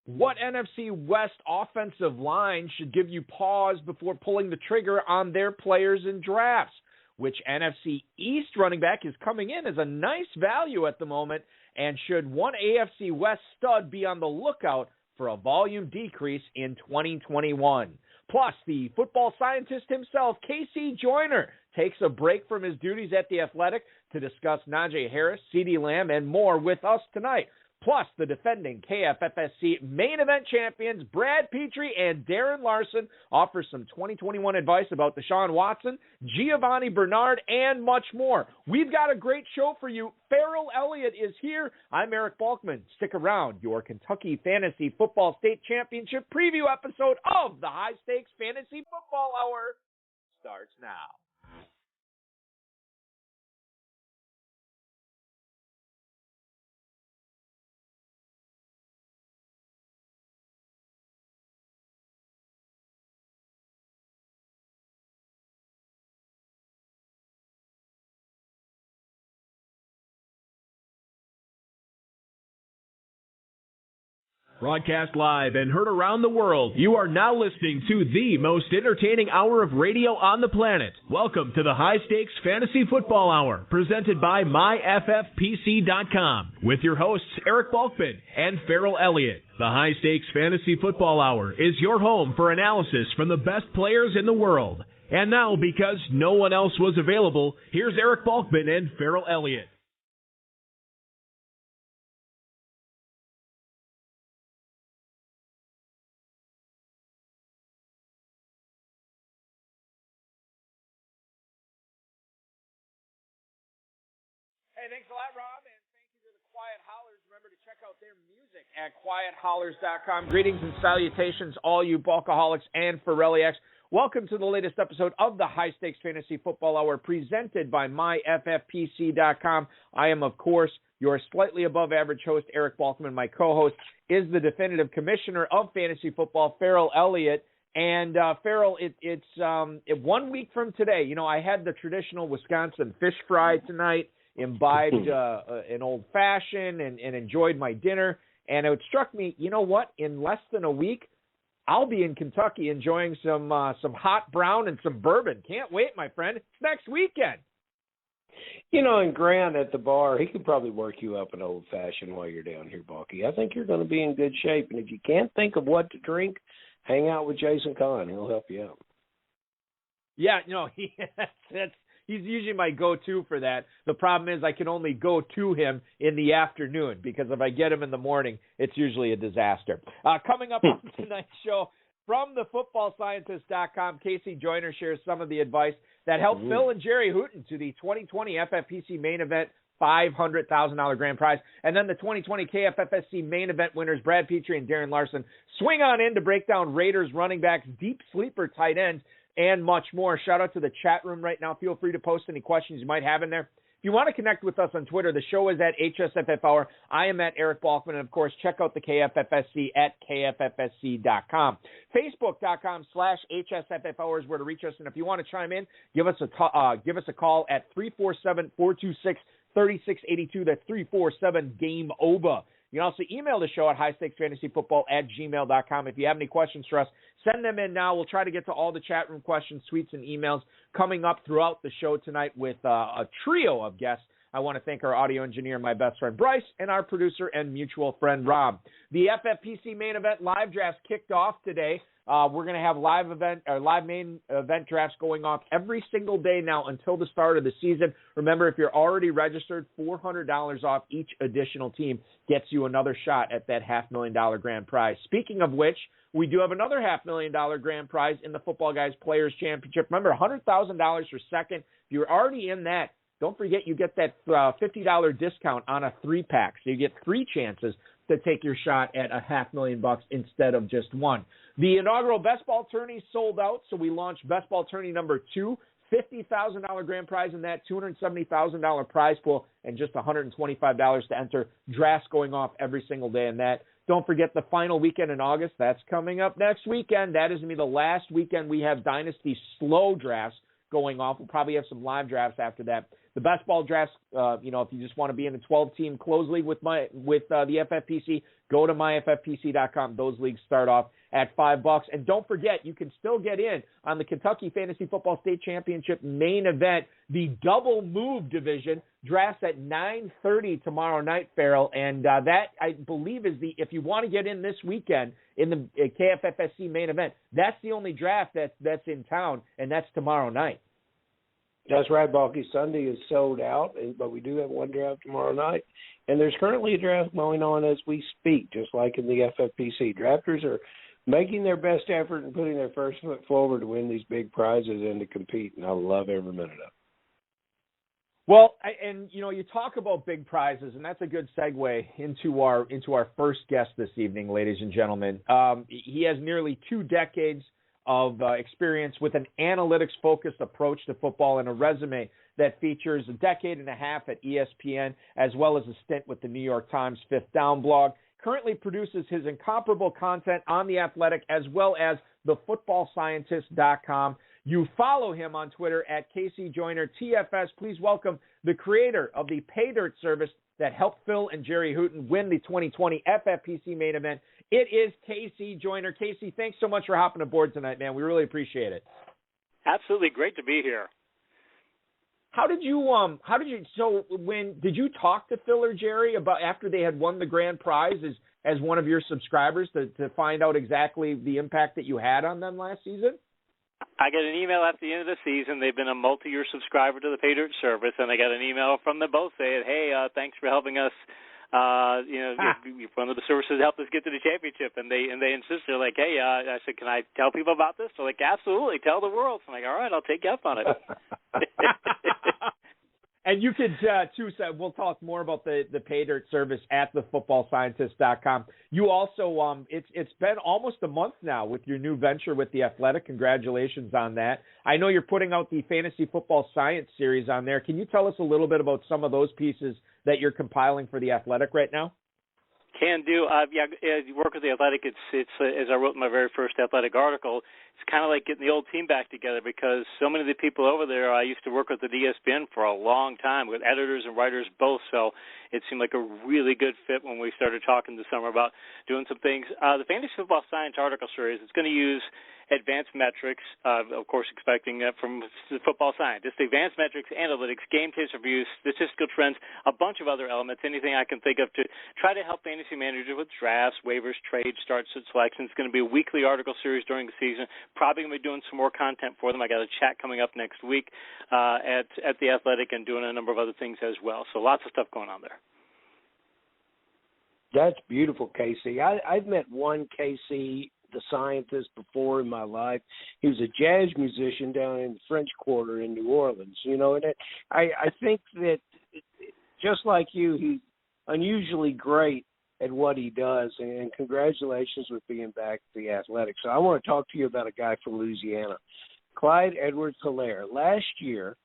What NFC West offensive line should give you pause before pulling the trigger on their players in drafts? Which NFC East running back is coming in as a nice value at the moment? And should one AFC West stud be on the lookout for a volume decrease in 2021? Plus, the football scientist himself, Casey Joyner, takes a break from his duties at The Athletic to discuss Najee Harris, CeeDee Lamb, and more with us tonight. Plus, the defending KFFSC main event champions, Brad Petri and Darren Larson, offer some 2021 advice about Deshaun Watson, Giovanni Bernard, and much more. We've got a great show for you. Ferrell Elliott is here. I'm Eric Balkman. Stick around. Your Kentucky Fantasy Football State Championship preview episode of the High Stakes Fantasy Football Hour starts now. Broadcast live and heard around the world, you are now listening to the most entertaining hour of radio on the planet. Welcome to the High Stakes Fantasy Football Hour, presented by MyFFPC.com, with your hosts Eric Balkman and Ferrell Elliott. The High Stakes Fantasy Football Hour is your home for analysis from the best players in the world. And now, because no one else was available, here's Eric Balkman and Ferrell Elliott. Hey, thanks a lot, Rob, and thank you to the Quiet Hollers. Remember to check out their music at quiethollers.com. Greetings and salutations, all you Balkaholics and Ferrelliacs. Welcome to the latest episode of the High Stakes Fantasy Football Hour, presented by MyFFPC.com. I am, of course, your slightly above average host, Eric Balkman. My co-host is the definitive commissioner of fantasy football, Ferrell Elliott. And Ferrell, it's 1 week from today. You know, I had the traditional Wisconsin fish fry tonight, imbibed an old-fashioned and enjoyed my dinner. And it struck me, you know what? In less than a week, I'll be in Kentucky enjoying some hot brown and some bourbon. Can't wait, my friend. It's next weekend. You know, and Grant at the bar, he could probably work you up an old-fashioned while you're down here, Balky. I think you're going to be in good shape. And if you can't think of what to drink, hang out with Jason Kahn. He'll help you out. Yeah, no, he's usually my go-to for that. The problem is I can only go to him in the afternoon, because if I get him in the morning, it's usually a disaster. Coming up on tonight's show, from the footballscientist.com, Casey Joyner shares some of the advice that helped Phil and Jerry Hooten to the 2020 FFPC main event $500,000 grand prize. And then the 2020 KFFSC main event winners, Brad Petri and Darren Larson, swing on in to break down Raiders running backs, deep sleeper tight ends, and much more. Shout out to the chat room right now. Feel free to post any questions you might have in there. If you want to connect with us on Twitter, the show is at HSFF Hour. I am at Eric Balkman. And, of course, check out the KFFSC at KFFSC.com. Facebook.com/HSFF Hour is where to reach us. And if you want to chime in, give us a call at 347-426-3682. That's 347-GAME-OVA. You can also email the show at highstakesfantasyfootball@gmail.com. If you have any questions for us, send them in now. We'll try to get to all the chat room questions, tweets, and emails coming up throughout the show tonight with a trio of guests. I want to thank our audio engineer, my best friend Bryce, and our producer and mutual friend Rob. The FFPC main event live drafts kicked off today. We're going to have live main event drafts going off every single day now until the start of the season. Remember, if you're already registered, $400 off each additional team gets you another shot at that $500,000 grand prize. Speaking of which, we do have another $500,000 grand prize in the Footballguys Players Championship. Remember, $100,000 for second. If you're already in that, don't forget you get that $50 discount on a 3-pack. So you get 3 chances to take your shot at $500,000 instead of just one. The inaugural Best Ball Tourney sold out, so we launched Best Ball Tourney number 2, $50,000 grand prize in that, $270,000 prize pool, and just $125 to enter. Drafts going off every single day in that. Don't forget the final weekend in August. That's coming up next weekend. That is going to be the last weekend we have Dynasty slow drafts going off. We'll probably have some live drafts after that. the best ball drafts, if you just want to be in a 12-team closed league with the FFPC, go to myffpc.com. Those leagues start off at $5. And don't forget, you can still get in on the Kentucky Fantasy Football State Championship main event, the double move division. Drafts at 9:30 tomorrow night, Farrell. And that, I believe, is if you want to get in this weekend in the KFFSC main event, that's the only draft that's in town, and that's tomorrow night. That's right, Balky. Sunday is sold out, but we do have one draft tomorrow night. And there's currently a draft going on as we speak, just like in the FFPC. Drafters are making their best effort and putting their first foot forward to win these big prizes and to compete, and I love every minute of it. Well, you talk about big prizes, and that's a good segue into our first guest this evening, ladies and gentlemen. He has nearly 2 decades of experience with an analytics-focused approach to football and a resume that features a decade and a half at ESPN, as well as a stint with the New York Times Fifth Down blog. Currently produces his incomparable content on The Athletic, as well as thefootballscientist.com. You follow him on Twitter at Joyner TFS. Please welcome the creator of the Pay Dirt service that helped Phil and Jerry Hooton win the 2020 FFPC main event. It is KC Joyner. KC, thanks so much for hopping aboard tonight, man. We really appreciate it. Absolutely great to be here. Did you talk to Phil or Jerry about after they had won the grand prize as one of your subscribers to find out exactly the impact that you had on them last season? I got an email at the end of the season. They've been a multi-year subscriber to the Pay Dirt service, and I got an email from them both saying, hey, thanks for helping us. One of the services helped us get to the championship, and they insisted, they're like, hey, I said, can I tell people about this? They're like, absolutely, tell the world. So I'm like, all right, I'll take you up on it. And you could, too, so we'll talk more about the Pay Dirt service at thefootballscientist.com. You also, it's been almost a month now with your new venture with The Athletic. Congratulations on that. I know you're putting out the Fantasy Football Science series on there. Can you tell us a little bit about some of those pieces that you're compiling for The Athletic right now? Can do. You work with The Athletic. It's as I wrote in my very first Athletic article, it's kind of like getting the old team back together because so many of the people over there I used to work with at ESPN for a long time with editors and writers both. So it seemed like a really good fit when we started talking this summer about doing some things. The Fantasy Football Science article series, it's going to use advanced metrics, of course expecting that from football science, just advanced metrics, analytics, game taste reviews, statistical trends, a bunch of other elements, anything I can think of to try to help fantasy managers with drafts, waivers, trades, starts, and selections. It's going to be a weekly article series during the season. Probably going to be doing some more content for them. I got a chat coming up next week at The Athletic and doing a number of other things as well. So lots of stuff going on there. That's beautiful, Casey. I've met one Casey, the scientist, before in my life. He was a jazz musician down in the French Quarter in New Orleans. And I think that just like you, he's unusually great at what he does, and congratulations with being back at The Athletic. So I want to talk to you about a guy from Louisiana, Clyde Edwards-Helaire. Last year,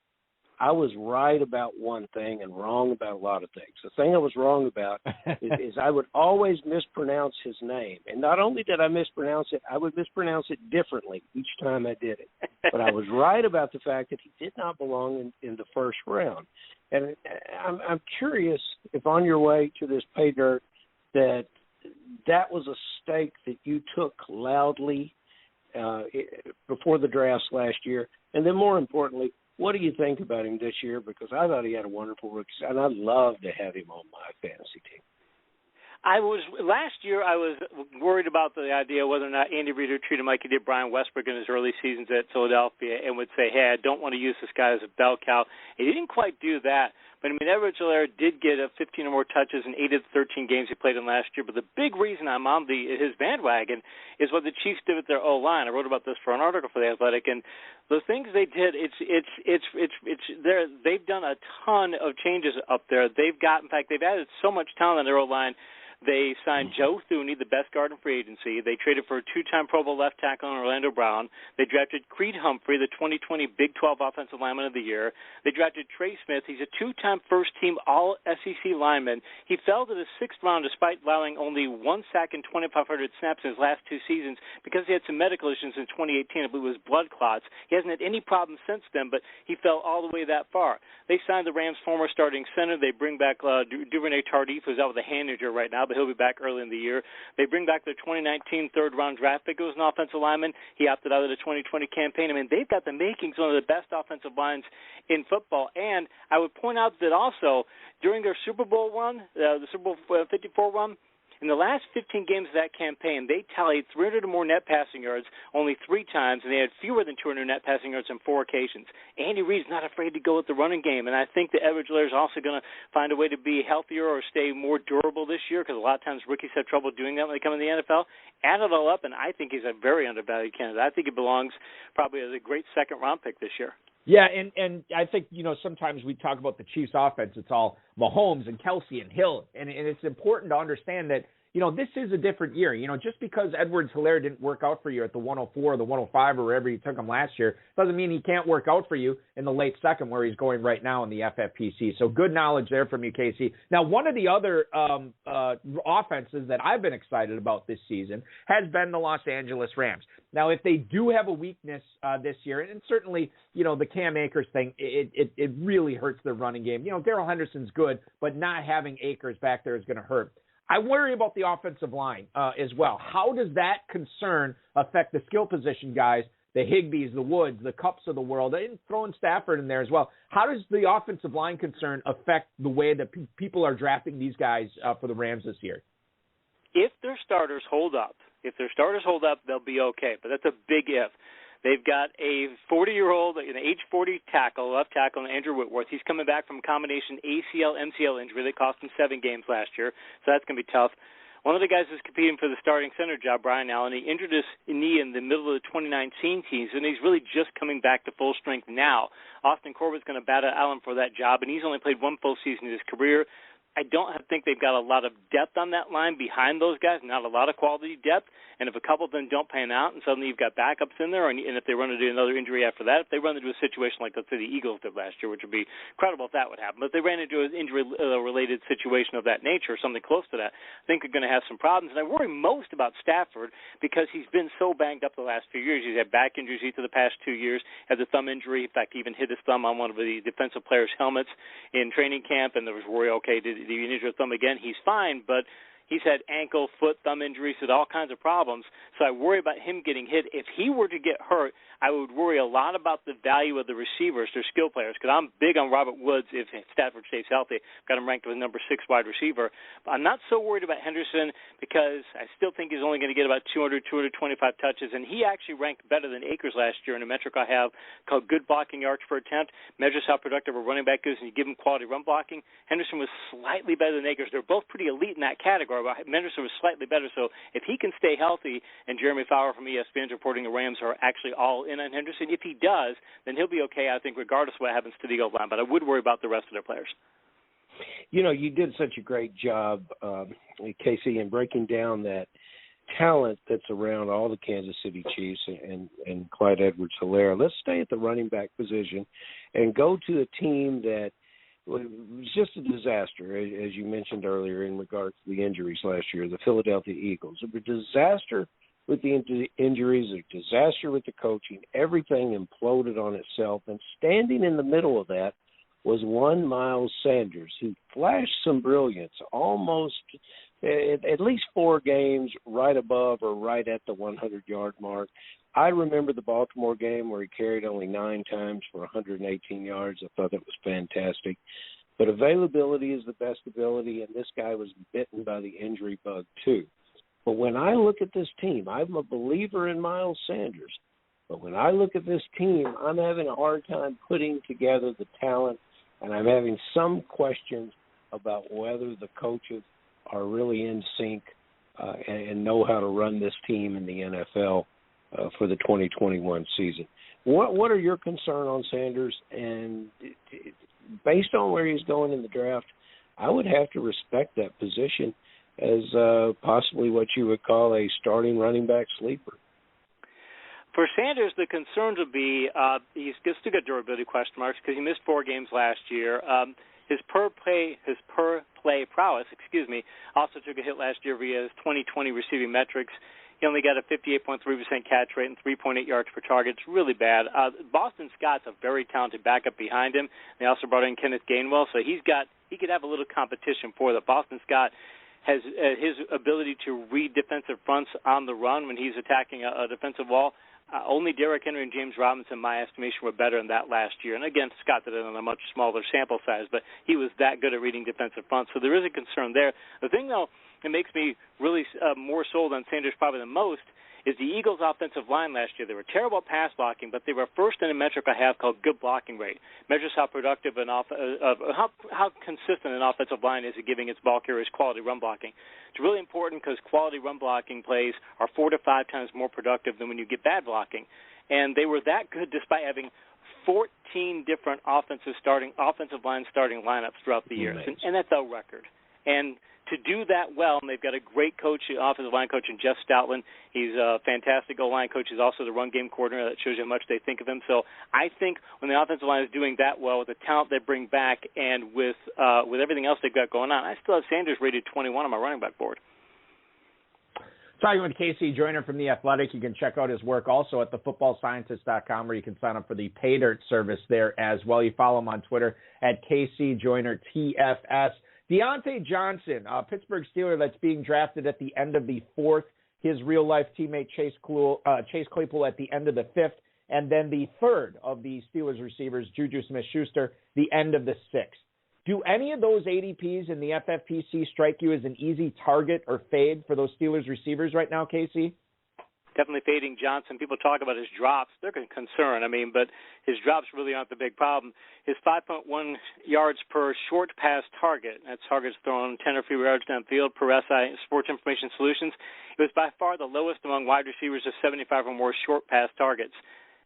I was right about one thing and wrong about a lot of things. The thing I was wrong about is I would always mispronounce his name. And not only did I mispronounce it, I would mispronounce it differently each time I did it. But I was right about the fact that he did not belong in the first round. And I'm curious if on your way to this Pay Dirt that was a stake that you took loudly before the drafts last year. And then more importantly, what do you think about him this year? Because I thought he had a wonderful rookie, and I'd love to have him on my fantasy team. Last year I was worried about the idea whether or not Andy Reid would treat him like he did Brian Westbrook in his early seasons at Philadelphia and would say, hey, I don't want to use this guy as a bell cow. And he didn't quite do that. But, Edwards-Helaire did get 15 or more touches in 8 of the 13 games he played in last year. But the big reason I'm on his bandwagon is what the Chiefs did with their O-line. I wrote about this for an article for The Athletic, and the things they did, they've done a ton of changes up there. In fact, they've added so much talent on their O-line They signed Joe Thuney, the best guard in free agency. They traded for a two-time Pro Bowl left tackle in Orlando Brown. They drafted Creed Humphrey, the 2020 Big 12 Offensive Lineman of the Year. They drafted Trey Smith. He's a two-time first-team All-SEC lineman. He fell to the sixth round despite allowing only 1 sack and 2,500 snaps in his last 2 seasons because he had some medical issues in 2018. I believe it was blood clots. He hasn't had any problems since then, but he fell all the way that far. They signed the Rams' former starting center. They bring back Duvernay Tardif, who's out with a hand injury right now, but he'll be back early in the year. They bring back their 2019 third-round draft pick, who was an offensive lineman. He opted out of the 2020 campaign. I mean, they've got the makings of one of the best offensive lines in football. And I would point out that also during their Super Bowl run, the Super Bowl 54 run, in the last 15 games of that campaign, they tallied 300 or more net passing yards only 3 times, and they had fewer than 200 net passing yards on 4 occasions. Andy Reid's not afraid to go with the running game, and I think the Edwards-Helaire is also going to find a way to be healthier or stay more durable this year because a lot of times rookies have trouble doing that when they come in the NFL. Add it all up, and I think he's a very undervalued candidate. I think he belongs probably as a great second-round pick this year. Yeah, and I think, sometimes we talk about the Chiefs' offense. It's all Mahomes and Kelsey and Hill, and it's important to understand that, this is a different year. Just because Edwards-Helaire didn't work out for you at the 104 or the 105 or wherever you took him last year doesn't mean he can't work out for you in the late second where he's going right now in the FFPC. So good knowledge there from you, Casey. Now, one of the other offenses that I've been excited about this season has been the Los Angeles Rams. Now, if they do have a weakness this year, and certainly, the Cam Akers thing, it really hurts their running game. Darrell Henderson's good, but not having Akers back there is going to hurt. I worry about the offensive line as well. How does that concern affect the skill position guys, the Higbees, the Woods, the Cups of the world, and throwing Stafford in there as well? How does the offensive line concern affect the way that people are drafting these guys for the Rams this year? If their starters hold up, they'll be okay. But that's a big if. They've got a 40-year-old, an age 40 tackle, left tackle, Andrew Whitworth. He's coming back from a combination ACL-MCL injury that cost him 7 games last year, so that's going to be tough. One of the guys who's competing for the starting center job, Brian Allen, he injured his knee in the middle of the 2019 season, and he's really just coming back to full strength now. Austin Corbett's going to battle Allen for that job, and he's only played 1 full season in his career. I don't think they've got a lot of depth on that line behind those guys, not a lot of quality depth. And if a couple of them don't pan out and suddenly you've got backups in there, and if they run into another injury after that, if they run into a situation like, let's say, the Eagles did last year, which would be incredible if that would happen, but if they ran into an injury-related situation of that nature, something close to that, I think they're going to have some problems. And I worry most about Stafford because he's been so banged up the last few years. He's had back injuries each of the past 2 years, had the thumb injury. In fact, he even hit his thumb on one of the defensive players' helmets in training camp, and there was worry, okay, did he injure his thumb again? He's fine, but he's had ankle, foot, thumb injuries, and all kinds of problems. So I worry about him getting hit. If he were to get hurt, I would worry a lot about the value of the receivers, their skill players, because I'm big on Robert Woods if Stafford stays healthy. Got him ranked as number 6 wide receiver. But I'm not so worried about Henderson because I still think he's only going to get about 200, 225 touches, and he actually ranked better than Akers last year in a metric I have called good blocking yards per attempt. Measures how productive a running back is, and you give him quality run blocking. Henderson was slightly better than Akers. They're both pretty elite in that category, but Henderson was slightly better. So if he can stay healthy, and Jeremy Fowler from ESPN is reporting the Rams are actually all in on Henderson, if he does, then he'll be okay, I think, regardless of what happens to the Eagle line. But I would worry about the rest of their players. You did such a great job, Casey, in breaking down that talent that's around all the Kansas City Chiefs and Clyde Edwards-Helaire. Let's stay at the running back position and go to a team that was just a disaster, as you mentioned earlier, in regards to the injuries last year, the Philadelphia Eagles. A disaster with the injuries, a disaster with the coaching. Everything imploded on itself. And standing in the middle of that was one Miles Sanders, who flashed some brilliance, almost at least 4 games right above or right at the 100-yard mark. I remember the Baltimore game where he carried only 9 times for 118 yards. I thought that was fantastic. But availability is the best ability, and this guy was bitten by the injury bug too. But when I look at this team, I'm a believer in Miles Sanders. But when I look at this team, I'm having a hard time putting together the talent, and I'm having some questions about whether the coaches are really in sync and know how to run this team in the NFL for the 2021 season. What are your concerns on Sanders? And based on where he's going in the draft, I would have to respect that position as possibly what you would call a starting running back sleeper. For Sanders, the concerns would be he's still got durability question marks because he missed 4 games last year. His per play prowess, also took a hit last year via his 2020 receiving metrics. He only got a 58.3% catch rate and 3.8 yards per target. It's really bad. Boston Scott's a very talented backup behind him. They also brought in Kenneth Gainwell, so he could have a little competition for that. Boston Scott has his ability to read defensive fronts on the run when he's attacking a defensive wall. Only Derrick Henry and James Robinson, in my estimation, were better than that last year. And again, Scott did it on a much smaller sample size, but he was that good at reading defensive fronts. So there is a concern there. The thing, though, that makes me really more sold on Sanders probably than most is the Eagles' offensive line last year. They were terrible at pass blocking, but they were first in a metric I have called good blocking rate. Measures how productive how consistent an offensive line is at giving its ball carriers quality run blocking. It's really important because quality run blocking plays are 4 to 5 times more productive than when you get bad blocking. And they were that good despite having 14 different offensive line starting lineups throughout the years, and that's a record. And to do that well, and they've got a great coach, offensive line coach, in Jeff Stoutland. He's a fantastic O-line coach. He's also the run game coordinator. That shows you how much they think of him. So I think when the offensive line is doing that well with the talent they bring back and with everything else they've got going on, I still have Sanders rated 21 on my running back board. Talking with Casey Joyner from The Athletic. You can check out his work also at thefootballscientist.com, where you can sign up for the Pay Dirt service there as well. You follow him on Twitter at KCJoynerTFS. Deontay Johnson, Pittsburgh Steeler that's being drafted at the end of the 4th. His real-life teammate Chase Claypool at the end of the 5th. And then the 3rd of the Steelers receivers, Juju Smith-Schuster, the end of the 6th. Do any of those ADPs in the FFPC strike you as an easy target or fade for those Steelers receivers right now, Casey? Definitely fading Johnson. People talk about his drops. They're a concern, but his drops really aren't the big problem. His 5.1 yards per short pass target, that's targets thrown 10 or fewer yards downfield per SI Sports Information Solutions, it was by far the lowest among wide receivers of 75 or more short pass targets.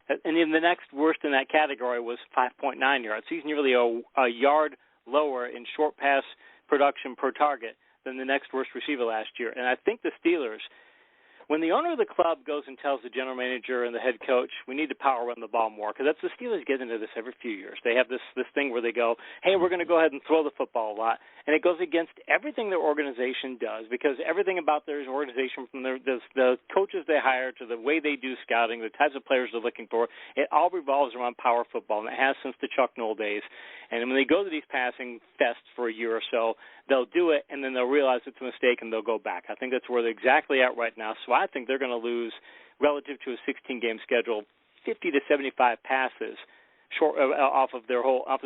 And even the next worst in that category was 5.9 yards. He's nearly a yard lower in short pass production per target than the next worst receiver last year. And I think the Steelers, when the owner of the club goes and tells the general manager and the head coach, we need to power run the ball more, because that's the Steelers get into this every few years. They have this thing where they go, hey, we're going to go ahead and throw the football a lot. And it goes against everything their organization does, because everything about their organization, from the coaches they hire to the way they do scouting, the types of players they're looking for, it all revolves around power football, and it has since the Chuck Noll days. And when they go to these passing fests for a year or so, they'll do it, and then they'll realize it's a mistake, and they'll go back. I think that's where they're exactly at right now. So I think they're going to lose, relative to a 16-game schedule, 50 to 75 passes short off of their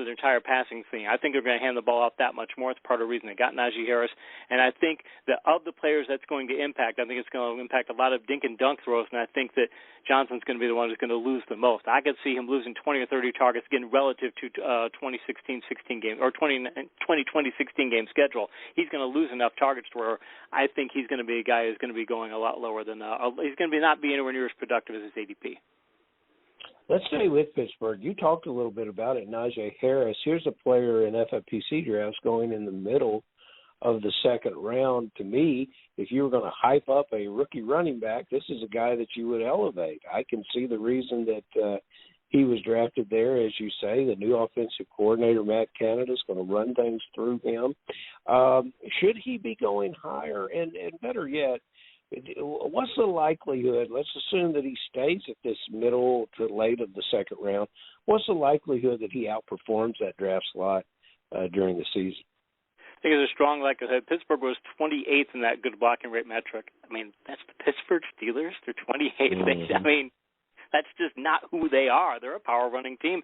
entire passing thing. I think they're going to hand the ball off that much more. It's part of the reason they got Najee Harris. And I think that of the players that's going to impact, I think it's going to impact a lot of dink and dunk throws, and I think that Johnson's going to be the one who's going to lose the most. I could see him losing 20 or 30 targets again relative to 2016 game or 2020-16 game schedule. He's going to lose enough targets to where I think he's going to be a guy who's going to be going a lot lower than he's going to be not be anywhere near as productive as his ADP. Let's stay with Pittsburgh. You talked a little bit about it, Najee Harris. Here's a player in FFPC drafts going in the middle of the 2nd round. To me, if you were going to hype up a rookie running back, this is a guy that you would elevate. I can see the reason that he was drafted there. As you say, the new offensive coordinator, Matt Canada, is going to run things through him. Should he be going higher? And better yet, what's the likelihood, let's assume that he stays at this middle to late of the 2nd round, what's the likelihood that he outperforms that draft slot during the season? I think there's a strong likelihood. Pittsburgh was 28th in that good blocking rate metric. That's the Pittsburgh Steelers. They're 28th. Mm-hmm. That's just not who they are. They're a power running team.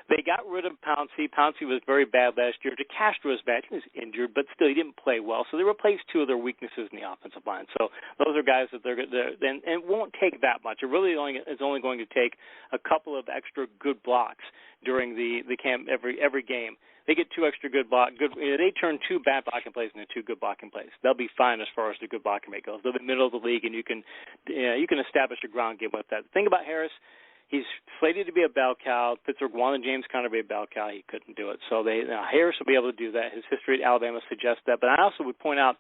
They got rid of Pouncey. Pouncey was very bad last year. DeCastro was bad. He was injured, but still he didn't play well. So they replaced 2 of their weaknesses in the offensive line. So those are guys that they're and it won't take that much. It really is only going to take a couple of extra good blocks during the camp every game. They get 2 extra good blocks. They turn 2 bad blocking plays into 2 good blocking plays. They'll be fine as far as the good blocking rate goes. They'll be middle of the league, and you can establish a ground game with that. The thing about Harris, he's slated to be a bell cow. Pittsburgh wanted James Conner to be a bell cow. He couldn't do it. So Harris will be able to do that. His history at Alabama suggests that. But I also would point out,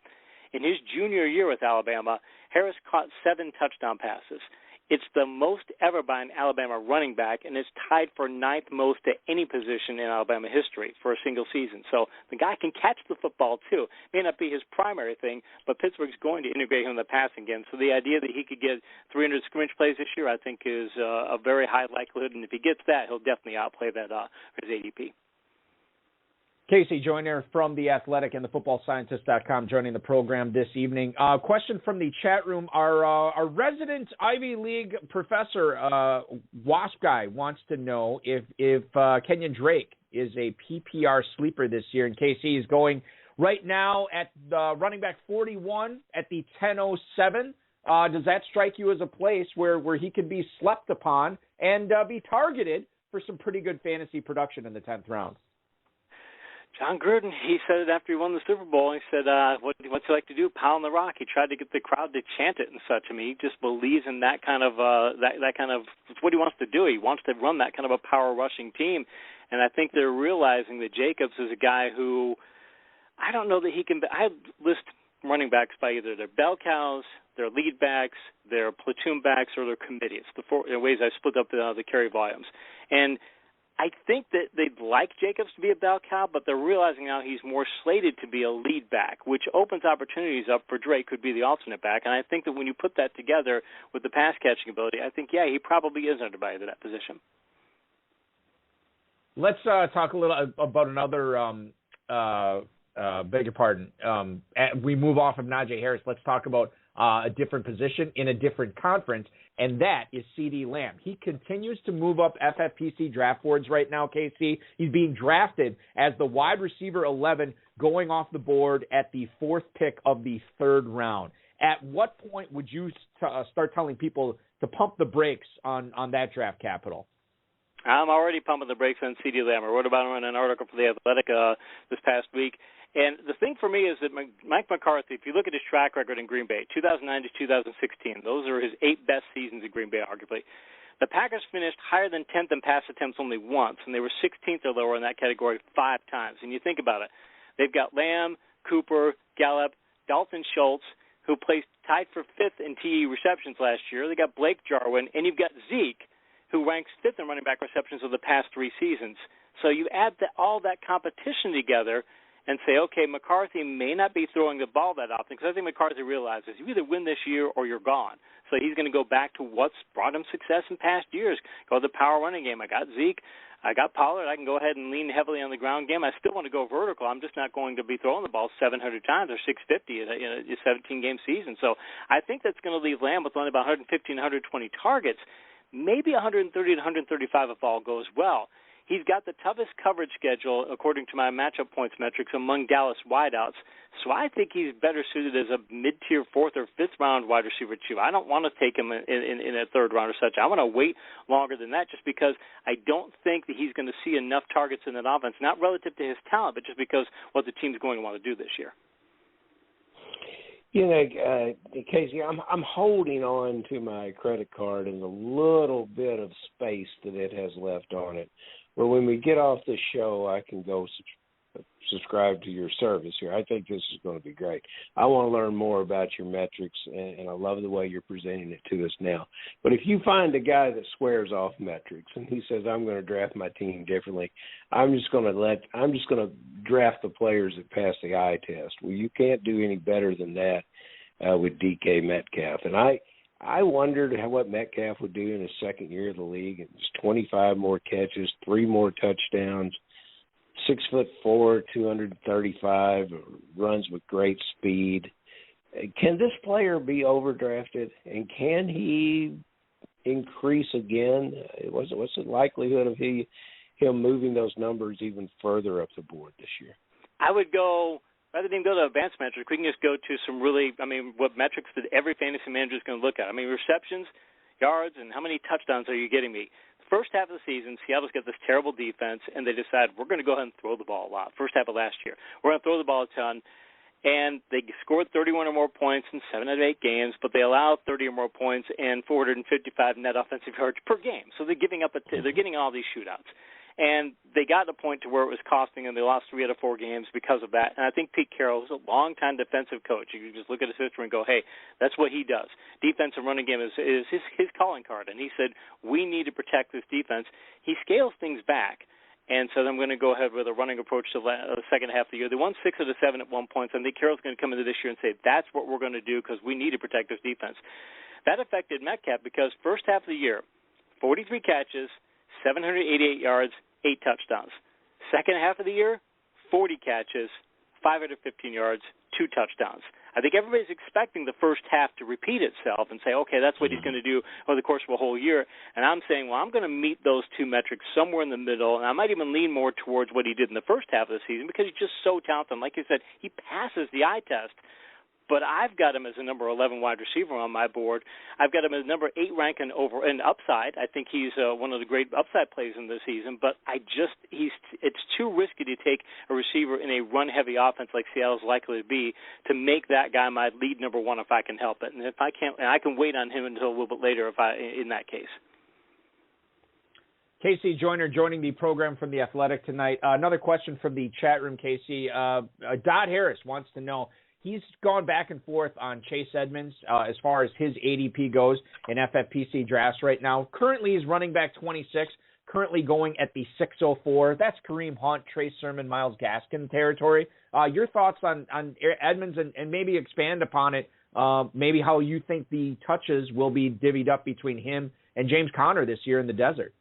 In his junior year with Alabama, Harris caught 7 touchdown passes. It's the most ever by an Alabama running back, and it's tied for 9th most at any position in Alabama history for a single season. So the guy can catch the football, too. May not be his primary thing, but Pittsburgh's going to integrate him in the passing game. So the idea that he could get 300 scrimmage plays this year, I think, is a very high likelihood. And if he gets that, he'll definitely outplay that his ADP. Casey Joyner from The Athletic and thefootballscientist.com joining the program this evening. Question from the chat room. Our resident Ivy League professor, Wasp Guy, wants to know if Kenyon Drake is a PPR sleeper this year. And Casey is going right now at the running back 41 at the 10:07. Does that strike you as a place where he could be slept upon and be targeted for some pretty good fantasy production in the 10th round? John Gruden, he said it after he won the Super Bowl. He said, what's he like to do? Pound the rock. He tried to get the crowd to chant it and such. I mean, he just believes in that kind of that kind of it's what he wants to do. He wants to run that kind of a power rushing team, and I think they're realizing that Jacobs is a guy who I don't know that he can. I list running backs by either their bell cows, their lead backs, their platoon backs, or their committees. The 4 ways I split up the carry volumes, and I think that they'd like Jacobs to be a bell cow, but they're realizing now he's more slated to be a lead back, which opens opportunities up for Drake, who'd be the alternate back. And I think that when you put that together with the pass-catching ability, I think, he probably is undervalued at that position. Let's talk a little about another, beg your pardon. We move off of Najee Harris. Let's talk about a different position in a different conference, and that is CeeDee Lamb. He continues to move up FFPC draft boards right now, KC. He's being drafted as the wide receiver 11 going off the board at the 4th pick of the 3rd round. At what point would you start telling people to pump the brakes on that draft capital? I'm already pumping the brakes on CeeDee Lamb. I wrote about him in an article for The Athletic this past week. And the thing for me is that Mike McCarthy, if you look at his track record in Green Bay, 2009 to 2016, those are his 8 best seasons in Green Bay, arguably. The Packers finished higher than 10th in pass attempts only once, and they were 16th or lower in that category 5 times. And you think about it. They've got Lamb, Cooper, Gallup, Dalton Schultz, who placed tied for 5th in TE receptions last year. They got Blake Jarwin, and you've got Zeke, who ranks 5th in running back receptions of the past 3 seasons. So you add all that competition together and say, okay, McCarthy may not be throwing the ball that often, because I think McCarthy realizes you either win this year or you're gone. So he's going to go back to what's brought him success in past years. Go to the power running game. I got Zeke. I got Pollard. I can go ahead and lean heavily on the ground game. I still want to go vertical. I'm just not going to be throwing the ball 700 times or 650 in a 17-game season. So I think that's going to leave Lamb with only about 115, 120 targets, maybe 130 to 135 if all goes well. He's got the toughest coverage schedule, according to my matchup points metrics, among Dallas wideouts. So I think he's better suited as a mid-tier 4th or 5th round wide receiver, too. I don't want to take him in a 3rd round or such. I want to wait longer than that just because I don't think that he's going to see enough targets in that offense, not relative to his talent, but just because what the team's going to want to do this year. You know, Casey, I'm holding on to my credit card and the little bit of space that it has left on it, where when we get off the show, I can go subscribe to your service here. I think this is going to be great. I want to learn more about your metrics, and I love the way you're presenting it to us now. But if you find a guy that swears off metrics and he says, I'm going to draft my team differently, I'm just going to draft the players that pass the eye test. Well, you can't do any better than that with DK Metcalf. And I wondered what Metcalf would do in his 2nd year of the league. It was 25 more catches, 3 more touchdowns, 6'4", 235, runs with great speed. Can this player be overdrafted, and can he increase again? What's the likelihood of him moving those numbers even further up the board this year? I would go, rather than go to advanced metrics, we can just go to some what metrics that every fantasy manager is going to look at. Receptions, yards, and how many touchdowns are you getting me? First half of the season, Seattle's got this terrible defense, and they decide we're going to go ahead and throw the ball a lot. First half of last year, we're going to throw the ball a ton, and they scored 31 or more points in 7 out of 8 games, but they allowed 30 or more points and 455 net offensive yards per game. So they're getting all these shootouts. And they got to the point to where it was costing them. They lost 3 out of 4 games because of that. And I think Pete Carroll is a long-time defensive coach. You can just look at his history and go, hey, that's what he does. Defensive running game is his calling card. And he said, we need to protect this defense. He scales things back. And so I'm going to go ahead with a running approach to the second half of the year. They won 6 of the 7 at one point, so I think Carroll's going to come into this year and say, that's what we're going to do because we need to protect this defense. That affected Metcalf because first half of the year, 43 catches, 788 yards, 8 touchdowns. Second half of the year, 40 catches, 515 yards, 2 touchdowns. I think everybody's expecting the first half to repeat itself and say, okay, that's what he's going to do over the course of a whole year. And I'm saying, well, I'm going to meet those 2 metrics somewhere in the middle, and I might even lean more towards what he did in the first half of the season because he's just so talented. Like you said, he passes the eye test. But I've got him as a number 11 wide receiver on my board. I've got him as number 8 ranking over in upside. I think he's one of the great upside plays in this season. But it's too risky to take a receiver in a run-heavy offense like Seattle's likely to be to make that guy my lead number 1 if I can help it. And if I can't, and I can wait on him until a little bit later in that case. Casey Joyner joining the program from The Athletic tonight. Another question from the chat room, Casey. Dodd Harris wants to know. He's gone back and forth on Chase Edmonds as far as his ADP goes in FFPC drafts right now. Currently, he's running back 26, currently going at the 604. That's Kareem Hunt, Trey Sermon, Myles Gaskin territory. Your thoughts on Edmonds and maybe expand upon it, maybe how you think the touches will be divvied up between him and James Conner this year in the desert.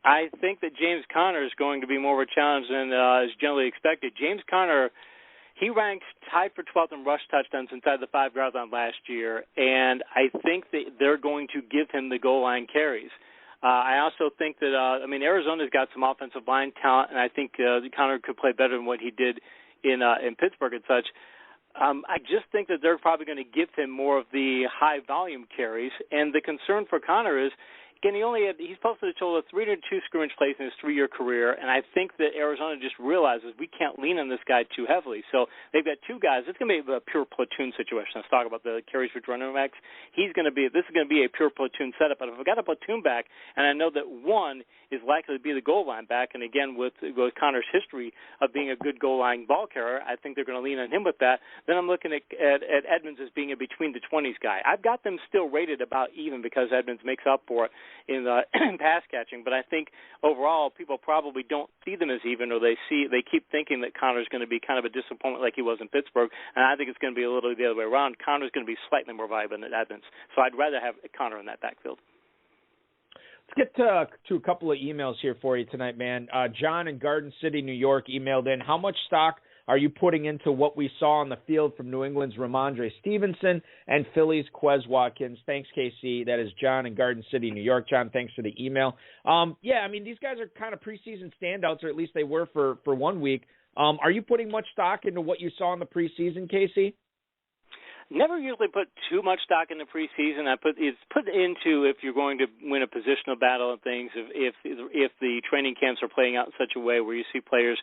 I think that James Conner is going to be more of a challenge than is generally expected. James Conner, he ranks tied for 12th in rush touchdowns inside the 5-yard line last year, and I think that they're going to give him the goal line carries. I also think that, Arizona's got some offensive line talent, and I think Conner could play better than what he did in Pittsburgh and such. I just think that they're probably going to give him more of the high-volume carries, and the concern for Conner is, again, he's posted a total of 302 scrimmage plays in his 3-year career, and I think that Arizona just realizes we can't lean on this guy too heavily. So they've got 2 guys. It's going to be a pure platoon situation. Let's talk about the carries for running backs. This is going to be a pure platoon setup. But if I've got a platoon back, and I know that one is likely to be the goal line back, and again, with Connor's history of being a good goal line ball carrier, I think they're going to lean on him with that. Then I'm looking at Edmonds as being a between-the-20s guy. I've got them still rated about even because Edmonds makes up for it in pass catching, but I think overall people probably don't see them as even, or they keep thinking that Connor's going to be kind of a disappointment like he was in Pittsburgh, and I think it's going to be a little the other way around. Connor's going to be slightly more valuable than Edmonds, so I'd rather have Connor in that backfield. Let's get to a couple of emails here for you tonight, man. John in Garden City, New York, emailed in, how much stock are you putting into what we saw on the field from New England's Ramondre Stevenson and Philly's Quez Watkins? Thanks, KC. That is John in Garden City, New York. John, thanks for the email. These guys are kind of preseason standouts, or at least they were for 1 week. Are you putting much stock into what you saw in the preseason, KC? Never usually put too much stock in the preseason. It's put into if you're going to win a positional battle and things. If the training camps are playing out in such a way where you see players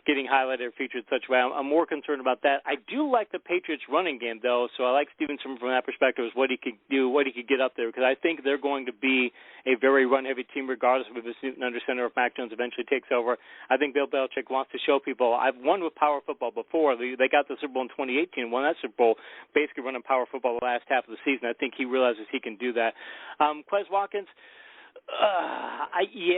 getting highlighted or featured in such a way. I'm more concerned about that. I do like the Patriots' running game, though, so I like Stevenson from that perspective, is what he could do, what he could get up there, because I think they're going to be a very run-heavy team regardless of if it's Newton under center or if Mac Jones eventually takes over. I think Bill Belichick wants to show people, I've won with power football before. They got the Super Bowl in 2018, won that Super Bowl, basically running power football the last half of the season. I think he realizes he can do that. Quez Watkins, again,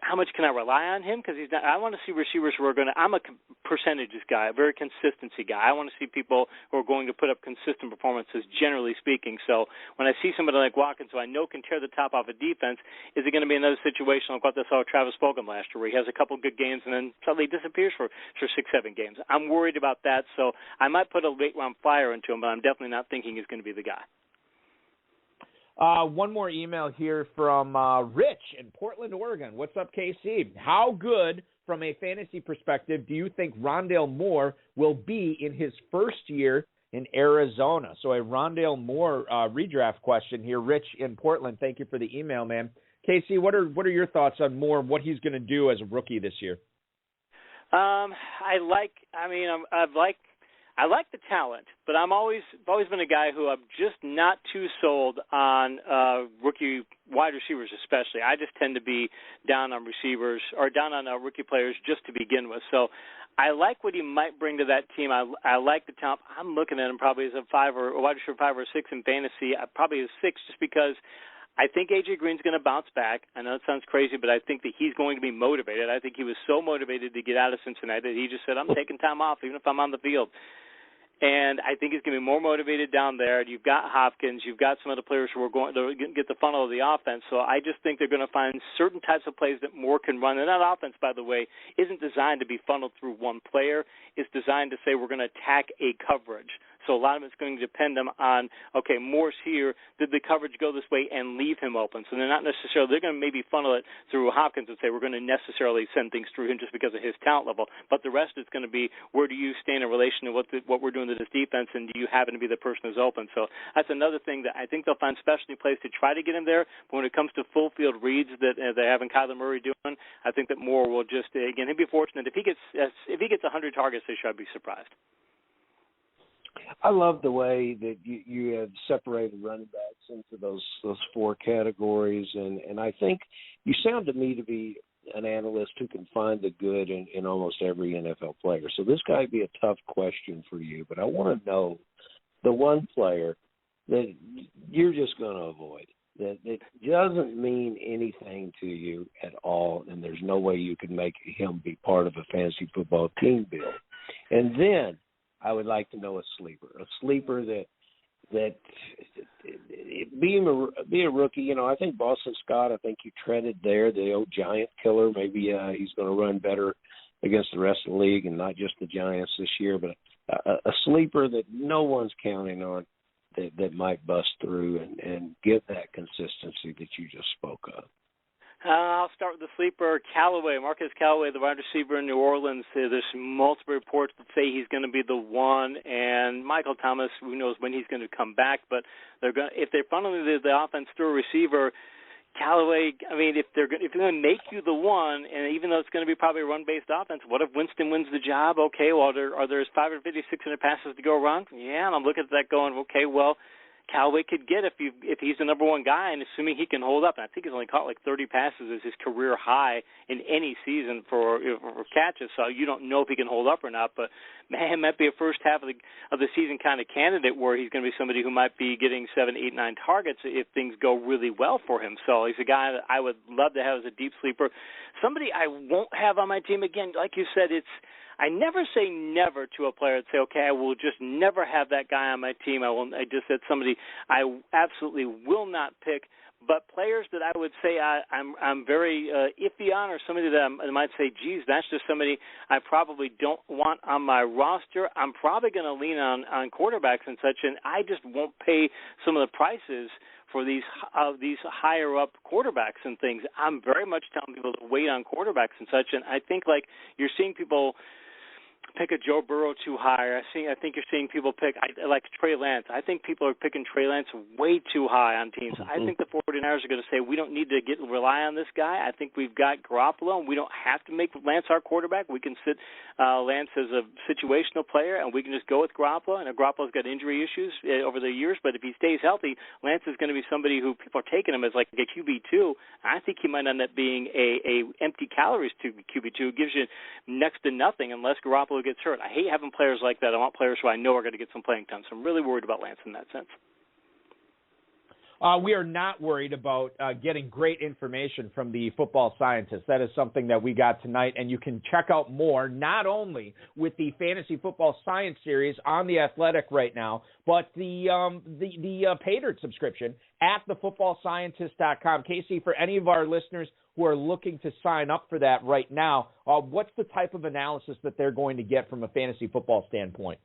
how much can I rely on him? Because I want to see receivers who are going to. I'm a percentages guy, a very consistency guy. I want to see people who are going to put up consistent performances, generally speaking. So when I see somebody like Watkins, who I know can tear the top off a defense, is it going to be another situation like what I saw with Travis Fulgham last year, where he has a couple good games and then suddenly disappears for 6-7 games? I'm worried about that. So I might put a late round flyer into him, but I'm definitely not thinking he's going to be the guy. One more email here from Rich in Portland, Oregon. What's up, KC? How good, from a fantasy perspective, do you think Rondale Moore will be in his first year in Arizona? So a Rondale Moore redraft question here. Rich in Portland, thank you for the email, man. KC, what are your thoughts on Moore, what he's going to do as a rookie this year? I like the talent, but I've always been a guy who I'm just not too sold on rookie wide receivers especially. I just tend to be down on receivers or down on rookie players just to begin with. So I like what he might bring to that team. I like the talent. I'm looking at him probably as a wide receiver 5 or 6 in fantasy. Probably a 6 just because I think A.J. Green's going to bounce back. I know it sounds crazy, but I think that he's going to be motivated. I think he was so motivated to get out of Cincinnati that he just said, I'm taking time off even if I'm on the field. And I think he's going to be more motivated down there. You've got Hopkins. You've got some other players who are going to get the funnel of the offense. So I just think they're going to find certain types of plays that Moore can run. And that offense, by the way, isn't designed to be funneled through one player. It's designed to say we're going to attack a coverage. So a lot of it's going to depend on, okay, Moore's here. Did the coverage go this way and leave him open? So they're not necessarily, they're going to maybe funnel it through Hopkins and say we're going to necessarily send things through him just because of his talent level. But the rest is going to be where do you stand in relation to what we're doing to this defense, and do you happen to be the person who's open? So that's another thing that I think they'll find specialty plays to try to get him there. But when it comes to full field reads that they're having Kyler Murray doing, I think that Moore will just, again, he'd be fortunate. If he gets 100 targets this year, I'd be surprised. I love the way that you have separated running backs into those 4 categories, and I think you sound to me to be an analyst who can find the good in almost every NFL player. So this guy would be a tough question for you, but I want to know the one player that you're just going to avoid, that it doesn't mean anything to you at all, and there's no way you can make him be part of a fantasy football team build. And then I would like to know a sleeper that being a rookie, I think Boston Scott, I think you treaded there, the old Giant killer. Maybe he's going to run better against the rest of the league and not just the Giants this year, but a sleeper that no one's counting on that might bust through and give that consistency that you just spoke of. I'll start with the sleeper, Callaway. Marquez Callaway, the wide receiver in New Orleans. There's multiple reports that say he's going to be the one, and Michael Thomas, who knows when he's going to come back. But if they're funneling the offense through a receiver, Callaway, I mean, if they're going to make you the one, and even though it's going to be probably a run-based offense, what if Winston wins the job? Okay, well, are there 550, 600 passes to go around? Yeah, and I'm looking at that going, okay, well, Callaway could get if he's the number one guy, and assuming he can hold up. And I think he's only caught like 30 passes as his career high in any season for catches. So you don't know if he can hold up or not. But man, might be a first half of the season kind of candidate where he's going to be somebody who might be getting 7, 8, 9 targets if things go really well for him. So he's a guy that I would love to have as a deep sleeper. Somebody I won't have on my team again, like you said, I never say never to a player and say, okay, I will just never have that guy on my team. I just said somebody I absolutely will not pick. But players that I would say I'm very iffy on, or somebody that I might say, geez, that's just somebody I probably don't want on my roster. I'm probably going to lean on quarterbacks and such, and I just won't pay some of the prices for these higher up quarterbacks and things. I'm very much telling people to wait on quarterbacks and such, and I think like you're seeing people pick a Joe Burrow too high. I think you're seeing people pick like Trey Lance. I think people are picking Trey Lance way too high on teams. I think the 49ers are going to say we don't need to rely on this guy. I think we've got Garoppolo, and we don't have to make Lance our quarterback. We can sit Lance as a situational player, and we can just go with Garoppolo. And Garoppolo's got injury issues over the years, but if he stays healthy, Lance is going to be somebody who people are taking him as like a QB2. I think he might end up being a empty calories to QB2. It gives you next to nothing unless Garoppolo gets hurt. I hate having players like that. I want players who I know are going to get some playing time. So I'm really worried about Lance in that sense. We are not worried about getting great information from the football scientists. That is something that we got tonight, and you can check out more not only with the Fantasy Football Science Series on The Athletic right now, but the paid subscription at thefootballscientist.com. Casey, for any of our listeners who are looking to sign up for that right now, what's the type of analysis that they're going to get from a fantasy football standpoint?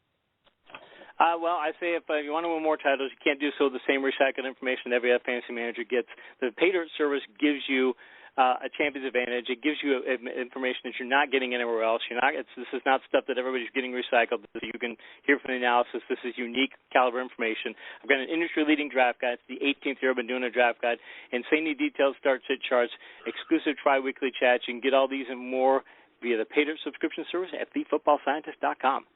Well, I say if you want to win more titles, you can't do so with the same recycled information every fantasy manager gets. The paid service gives you a champion's advantage. It gives you information that you're not getting anywhere else. This is not stuff that everybody's getting recycled. You can hear from the analysis. This is unique caliber information. I've got an industry-leading draft guide. It's the 18th year I've been doing a draft guide. Insanely detailed start-sit charts, exclusive tri-weekly chats. You can get all these and more via the paid subscription service at thefootballscientist.com.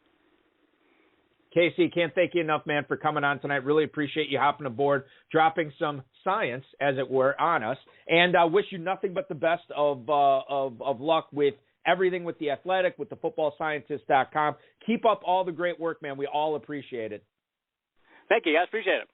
Casey, can't thank you enough, man, for coming on tonight. Really appreciate you hopping aboard, dropping some science, as it were, on us. And I wish you nothing but the best of luck with everything with The Athletic, with the footballscientist.com. Keep up all the great work, man. We all appreciate it. Thank you, guys. Appreciate it.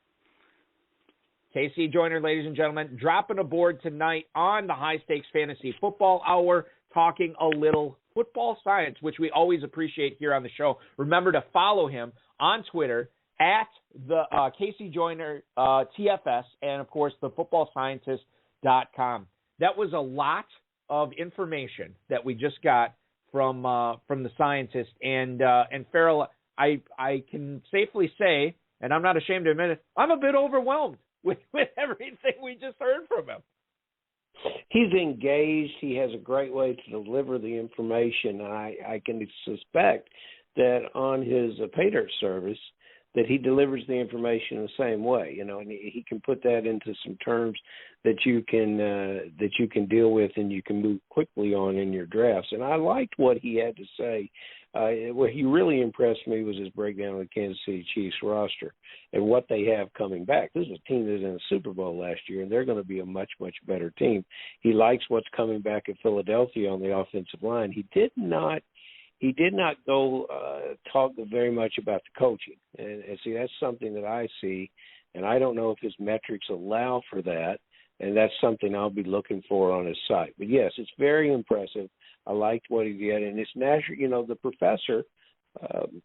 Casey Joyner, ladies and gentlemen, dropping aboard tonight on the High Stakes Fantasy Football Hour, talking a little football science, which we always appreciate here on the show. Remember to follow him on Twitter at the Casey Joyner TFS, and of course the footballscientist.com. That was a lot of information that we just got from the scientist, and Ferrell, I can safely say, and I'm not ashamed to admit it, I'm a bit overwhelmed with everything we just heard from him. He's engaged. He has a great way to deliver the information. I can suspect that on his pay dirt service that he delivers the information the same way, and he can put that into some terms that you can deal with and you can move quickly on in your drafts. And I liked what he had to say. What he really impressed me was his breakdown of the Kansas City Chiefs roster and what they have coming back. This is a team that was in the Super Bowl last year, and they're going to be a much, much better team. He likes what's coming back at Philadelphia on the offensive line. He did not go talk very much about the coaching. And see, that's something that I see, and I don't know if his metrics allow for that, and that's something I'll be looking for on his site. But, yes, it's very impressive. I liked what he did. And it's natural, the professor,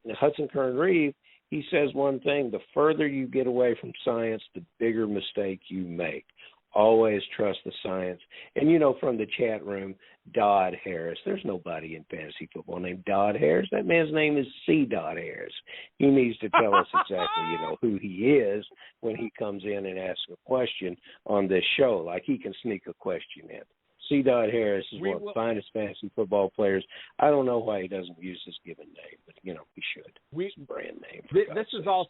Hudson Kern-Reeve, he says one thing: the further you get away from science, the bigger mistake you make. Always trust the science. And, from the chat room, Dodd Harris. There's nobody in fantasy football named Dodd Harris. That man's name is C. Dodd Harris. He needs to tell us exactly, who he is when he comes in and asks a question on this show. Like he can sneak a question in. C. Dodd Harris is one of the finest fantasy football players. I don't know why he doesn't use his given name, but, he should. It's a brand name. This is all.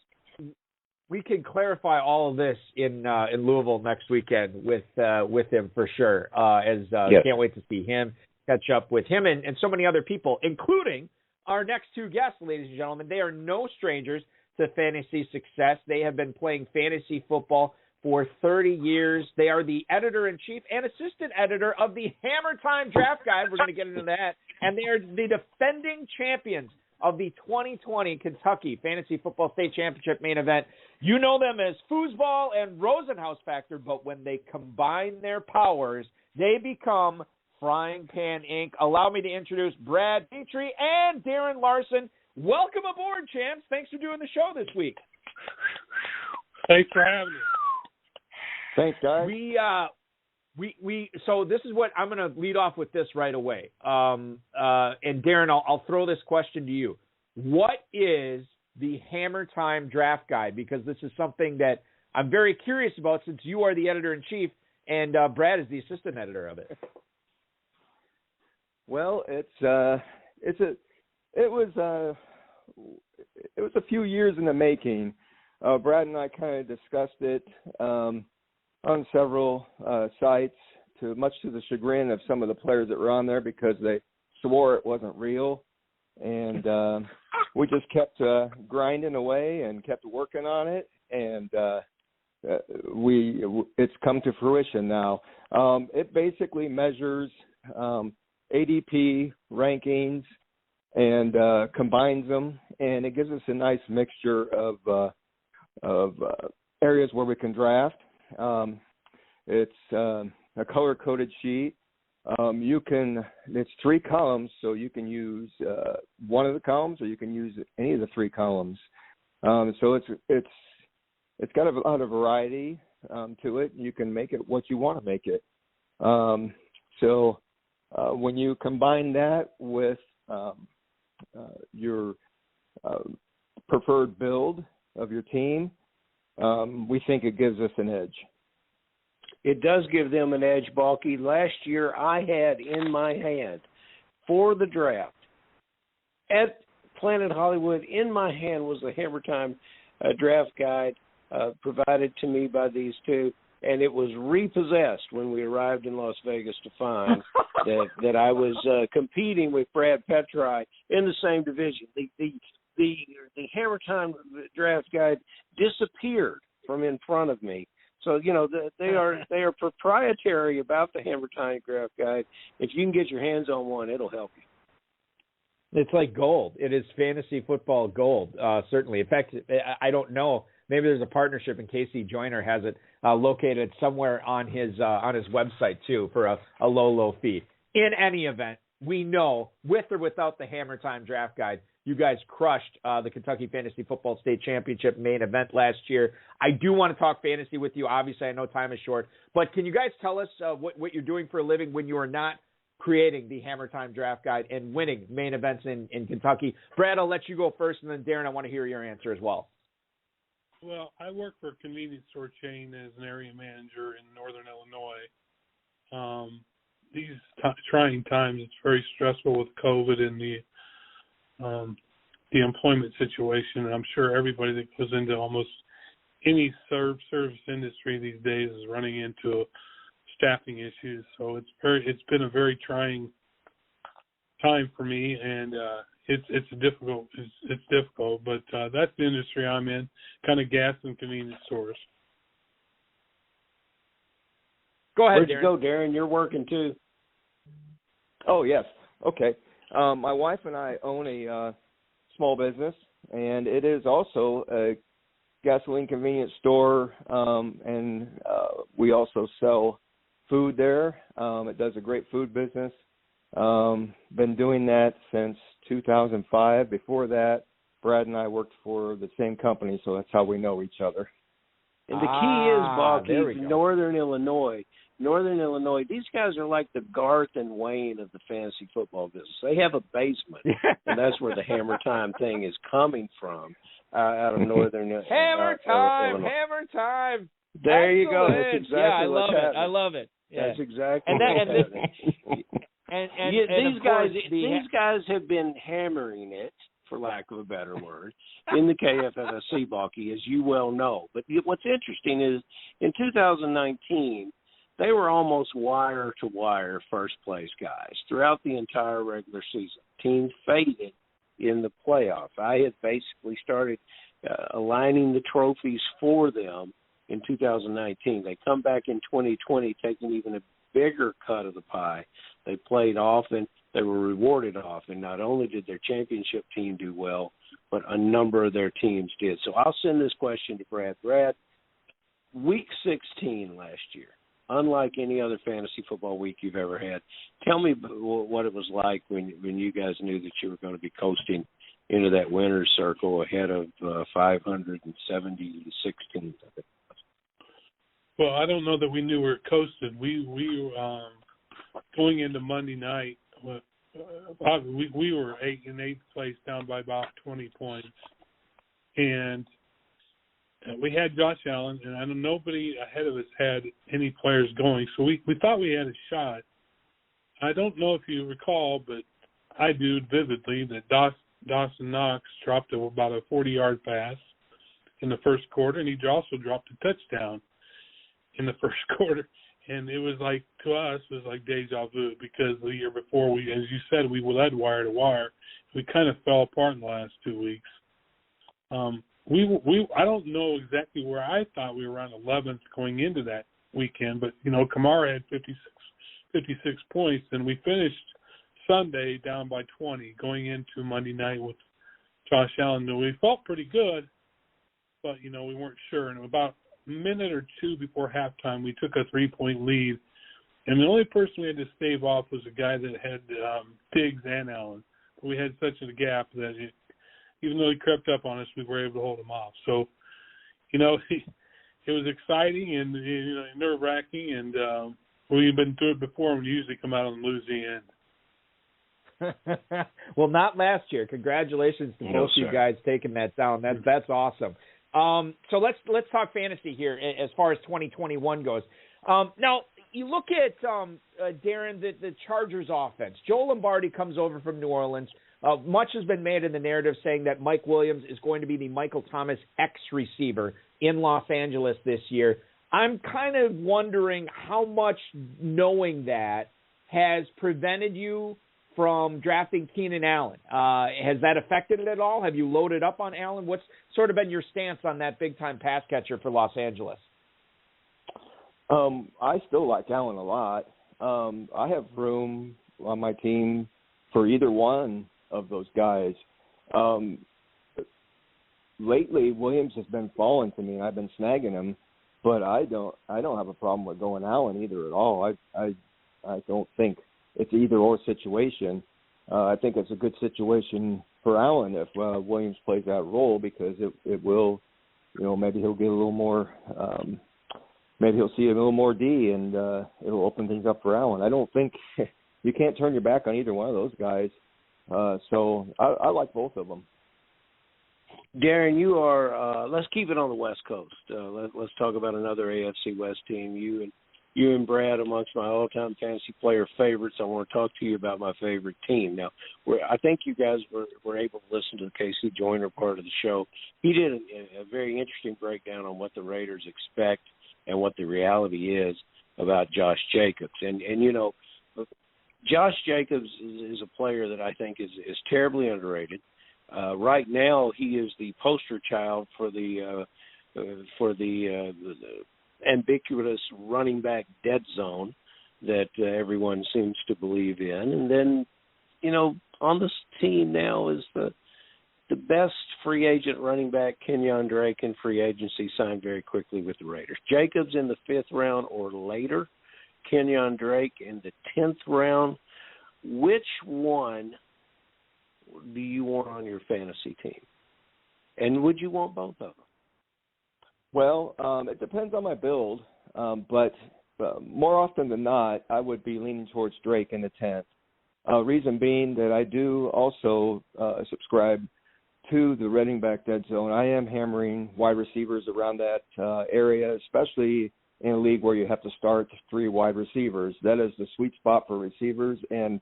We can clarify all of this in Louisville next weekend with him for sure. Can't wait to see him, catch up with him and so many other people, including our next two guests, ladies and gentlemen. They are no strangers to fantasy success. They have been playing fantasy football for 30 years. They are the editor-in-chief and assistant editor of the Hammer Time Draft Guide. We're going to get into that. And they are the defending champions of the 2020 Kentucky Fantasy Football State Championship main event. You know them as Foosball and Rosenhaus Factor, but when they combine their powers, they become Frying Pan Inc. Allow me to introduce Brad Petri and Darren Larson. Welcome aboard, champs. Thanks for doing the show this week. Thanks for having me. Thanks, guys. So this is what I'm going to lead off with this right away. And Darren, I'll throw this question to you. What is the Hammer Time Draft Guide? Because this is something that I'm very curious about since you are the editor-in-chief and Brad is the assistant editor of it. Well, it was a few years in the making. Brad and I kind of discussed it on several sites, much to the chagrin of some of the players that were on there because they swore it wasn't real. And we just kept grinding away and kept working on it, and it's come to fruition now. It basically measures ADP rankings and combines them, and it gives us a nice mixture of areas where we can draft. It's a color-coded sheet. It's 3 columns, so you can use one of the columns, or you can use any of the 3 columns. So it's got a lot of variety to it. You can make it what you want to make it. So when you combine that with your preferred build of your team, we think it gives us an edge. It does give them an edge, Balky. Last year I had in my hand for the draft at Planet Hollywood, in my hand was the Hammer Time Draft Guide provided to me by these two, and it was repossessed when we arrived in Las Vegas to find that I was competing with Brad Petri in the same division. The the Hammer Time draft guide disappeared from in front of me. So, they are proprietary about the Hammer Time draft guide. If you can get your hands on one, it'll help you. It's like gold. It is fantasy football gold, certainly. In fact, I don't know. Maybe there's a partnership, and Casey Joyner has it located somewhere on his website, too, for a low fee. In any event, we know, with or without the Hammer Time draft guide, you guys crushed the Kentucky Fantasy Football State Championship main event last year. I do want to talk fantasy with you. Obviously, I know time is short. But can you guys tell us what you're doing for a living when you are not creating the Hammer Time draft guide and winning main events in Kentucky? Brad, I'll let you go first, and then Darren, I want to hear your answer as well. Well, I work for a convenience store chain as an area manager in northern Illinois. These trying times, it's very stressful with COVID and the employment situation. And I'm sure everybody that goes into almost any service industry these days is running into staffing issues. So it's been a very trying time for me, and it's difficult, but that's the industry I'm in, kind of gas and convenience stores. Go ahead, Where'd Darren. you go, Darren? You're working too. Oh, yes. Okay. My wife and I own a small business, and it is also a gasoline convenience store, and we also sell food there. It does a great food business. Been doing that since 2005. Before that, Brad and I worked for the same company, so that's how we know each other. And the key is, Balky, Northern Illinois. These guys are like the Garth and Wayne of the fantasy football business. They have a basement, and that's where the Hammer Time thing is coming from, out of Northern Hammer Time. There you go. Excellent. That's exactly what's happening. I love it. Yeah. That's exactly what's happening. These guys have been hammering it, for lack of a better word, in the KFFSC, Balky, as you well know. But what's interesting is in 2019, they were almost wire-to-wire first-place guys throughout the entire regular season. Teams faded in the playoff. I had basically started aligning the trophies for them in 2019. They come back in 2020 taking even a bigger cut of the pie. They played off, and they were rewarded off. And not only did their championship team do well, but a number of their teams did. So I'll send this question to Brad. Brad, week 16 last year, unlike any other fantasy football week you've ever had, tell me what it was like when you guys knew that you were going to be coasting into that winner's circle ahead of 576 teams. Well, I don't know that we knew we were coasted. We going into Monday night, we were in eighth place, down by about 20 points, and we had Josh Allen, and I know nobody ahead of us had any players going, so we thought we had a shot. I don't know if you recall, but I do vividly that Dawson Knox dropped about a 40-yard pass in the first quarter, and he also dropped a touchdown in the first quarter. And it was like, to us, it was like deja vu, because the year before, as you said, we led wire to wire. We kind of fell apart in the last 2 weeks. I don't know exactly where I thought we were around 11th going into that weekend, but, Kamara had 56 points, and we finished Sunday down by 20 going into Monday night with Josh Allen. We felt pretty good, but, we weren't sure. And about a minute or two before halftime, we took a 3-point lead, and the only person we had to stave off was a guy that had Diggs and Allen. We had such a gap that even though he crept up on us, we were able to hold him off. So, it was exciting and nerve-wracking, and we've been through it before, and we usually come out on the losing end. Well, not last year. Congratulations to both you guys taking that down. That's awesome. So let's talk fantasy here as far as 2021 goes. Now, you look at, Darren, the Chargers offense. Joe Lombardi comes over from New Orleans. Much has been made in the narrative saying that Mike Williams is going to be the Michael Thomas X receiver in Los Angeles this year. I'm kind of wondering how much knowing that has prevented you from drafting Keenan Allen. Has that affected it at all? Have you loaded up on Allen? What's sort of been your stance on that big-time pass catcher for Los Angeles? I still like Allen a lot. I have room on my team for either one of those guys. Lately, Williams has been falling to me, and I've been snagging him, but I don't have a problem with going Allen either at all. I don't think it's either or situation. I think it's a good situation for Allen if Williams plays that role, because it will, maybe he'll get a little more, maybe he'll see a little more D, and it'll open things up for Allen. I don't think you can't turn your back on either one of those guys. So I like both of them. Darren, you are. Let's keep it on the West Coast. Let's talk about another AFC West team. You and Brad, amongst my all-time fantasy player favorites. I want to talk to you about my favorite team. Now, I think you guys were able to listen to the KC Joyner part of the show. He did a very interesting breakdown on what the Raiders expect and what the reality is about Josh Jacobs. And Josh Jacobs is a player that I think is terribly underrated. Right now, he is the poster child for the ambiguous running back dead zone that everyone seems to believe in. And then, on this team now is the best free agent running back, Kenyon Drake, in free agency, signed very quickly with the Raiders. Jacobs in the 5th round or later, Kenyon Drake in the 10th round. Which one do you want on your fantasy team? And would you want both of them? Well, it depends on my build, but more often than not, I would be leaning towards Drake in the 10th. Reason being that I do also subscribe to the running back dead zone. I am hammering wide receivers around that area, especially in a league where you have to start 3 wide receivers. That is the sweet spot for receivers, and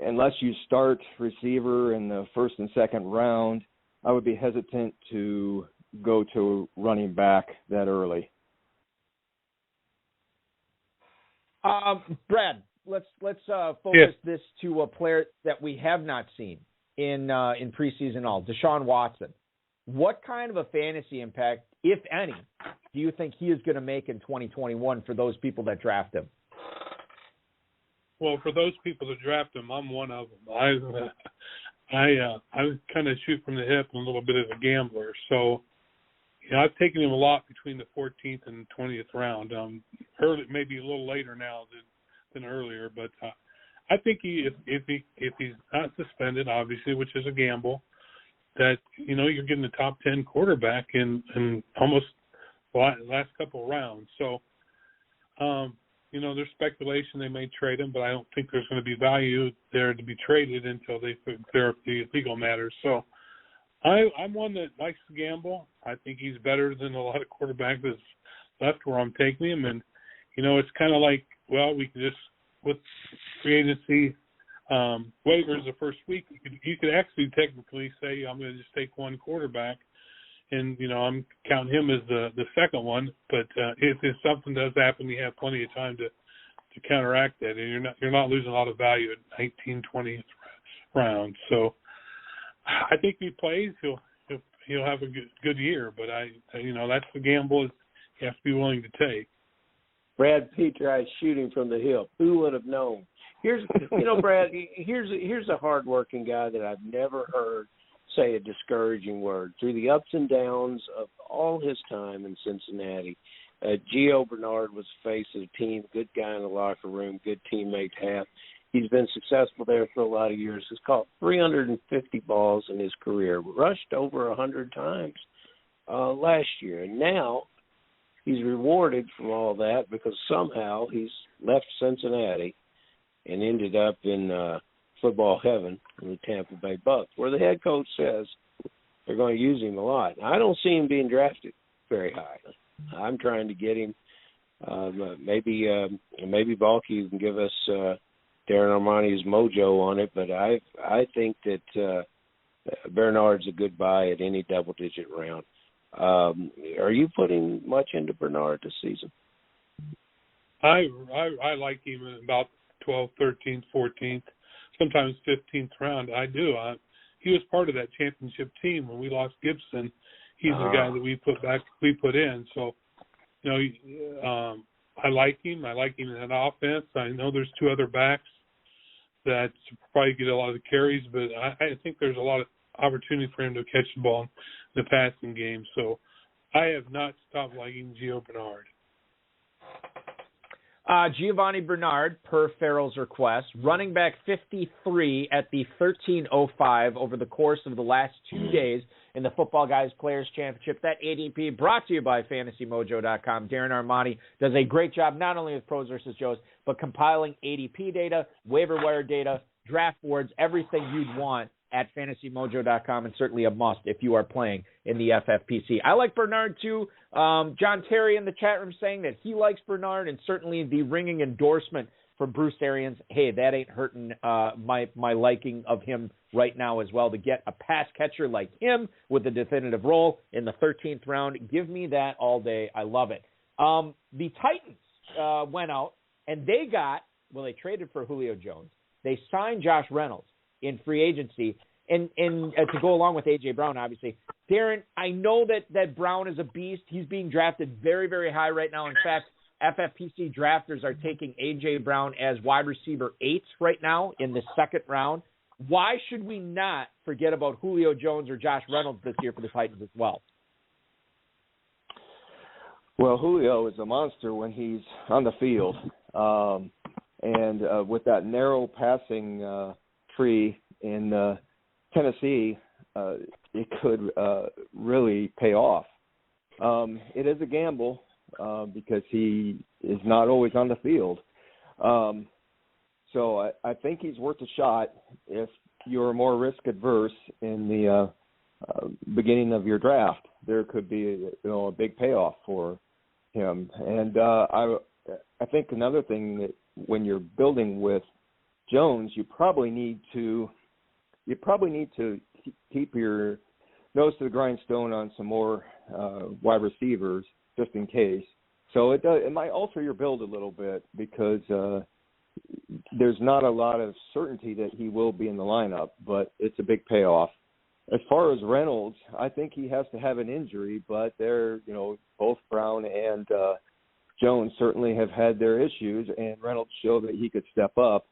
unless you start receiver in the 1st and 2nd round, I would be hesitant to go to running back that early. Brad, let's focus this to a player that we have not seen in preseason all, Deshaun Watson. What kind of a fantasy impact, if any, do you think he is going to make in 2021 for those people that draft him? Well, for those people that draft him, I'm one of them. I kind of shoot from the hip and a little bit of a gambler. So, I've taken him a lot between the 14th and 20th round. Early, maybe a little later now than earlier, but I think if he's not suspended, obviously, which is a gamble, that you're getting the top 10 quarterback in almost the last couple of rounds. So, there's speculation they may trade him, but I don't think there's going to be value there to be traded until they clear up the legal matters. So, I'm one that likes to gamble. I think he's better than a lot of quarterbacks that's left where I'm taking him. And, it's kind of like, well, we can just, with free agency waivers the first week, you could actually technically say, I'm going to just take one quarterback. And, I'm counting him as the second one. But if something does happen, you have plenty of time to counteract that. And you're not losing a lot of value at 19, 20th round. So, I think if he plays, he'll have a good year, but that's the gamble you have to be willing to take. Brad Petri shooting from the hip. Who would have known? Here's Brad. Here's a hardworking guy that I've never heard say a discouraging word through the ups and downs of all his time in Cincinnati. Gio Bernard was the face of the team, good guy in the locker room, good teammate to have. He's been successful there for a lot of years. He's caught 350 balls in his career, rushed over 100 times last year. And now he's rewarded from all that because somehow he's left Cincinnati and ended up in football heaven in the Tampa Bay Bucs, where the head coach says they're going to use him a lot. I don't see him being drafted very highly. I'm trying to get him. Maybe Balky can give us Darren Armani's mojo on it, but I think that Bernard's a good buy at any double-digit round. Are you putting much into Bernard this season? I like him at about 12th, 13th, 14th. sometimes 15th round. I do. He was part of that championship team when we lost Gibson. He's the guy that we put in. So, I like him. I like him in an offense. I know there's two other backs that probably get a lot of the carries, but I think there's a lot of opportunity for him to catch the ball in the passing game. So I have not stopped liking Gio Bernard. Giovanni Bernard, per Farrell's request, running back 53 at the 13:05 over the course of the last 2 days in the Footballguys Players Championship. That ADP brought to you by FantasyMojo.com. Darren Armani does a great job not only with Pros vs. Joes, but compiling ADP data, waiver wire data, draft boards, everything you'd want at FantasyMojo.com, and certainly a must if you are playing in the FFPC. I like Bernard too. John Terry in the chat room saying that he likes Bernard, and certainly the ringing endorsement for Bruce Arians. Hey, that ain't hurting my liking of him right now as well. To get a pass catcher like him with a definitive role in the 13th round, give me that all day. I love it. The Titans went out, and they traded for Julio Jones. They signed Josh Reynolds in free agency, and to go along with A.J. Brown, obviously. Darren, I know that Brown is a beast. He's being drafted very, very high right now. In fact, FFPC drafters are taking A.J. Brown as wide receiver 8 right now in the second round. Why should we not forget about Julio Jones or Josh Reynolds this year for the Titans as well? Well, Julio is a monster when he's on the field. And with that narrow passing tree in Tennessee, it could really pay off. It is a gamble because he is not always on the field. So I think he's worth a shot if you're more risk adverse in the beginning of your draft. There could be a big payoff for him. And I think another thing that when you're building with Jones, you probably need to keep your nose to the grindstone on some more wide receivers just in case. So it might alter your build a little bit because there's not a lot of certainty that he will be in the lineup, but it's a big payoff. As far as Reynolds, I think he has to have an injury, but both Brown and Jones certainly have had their issues, and Reynolds showed that he could step up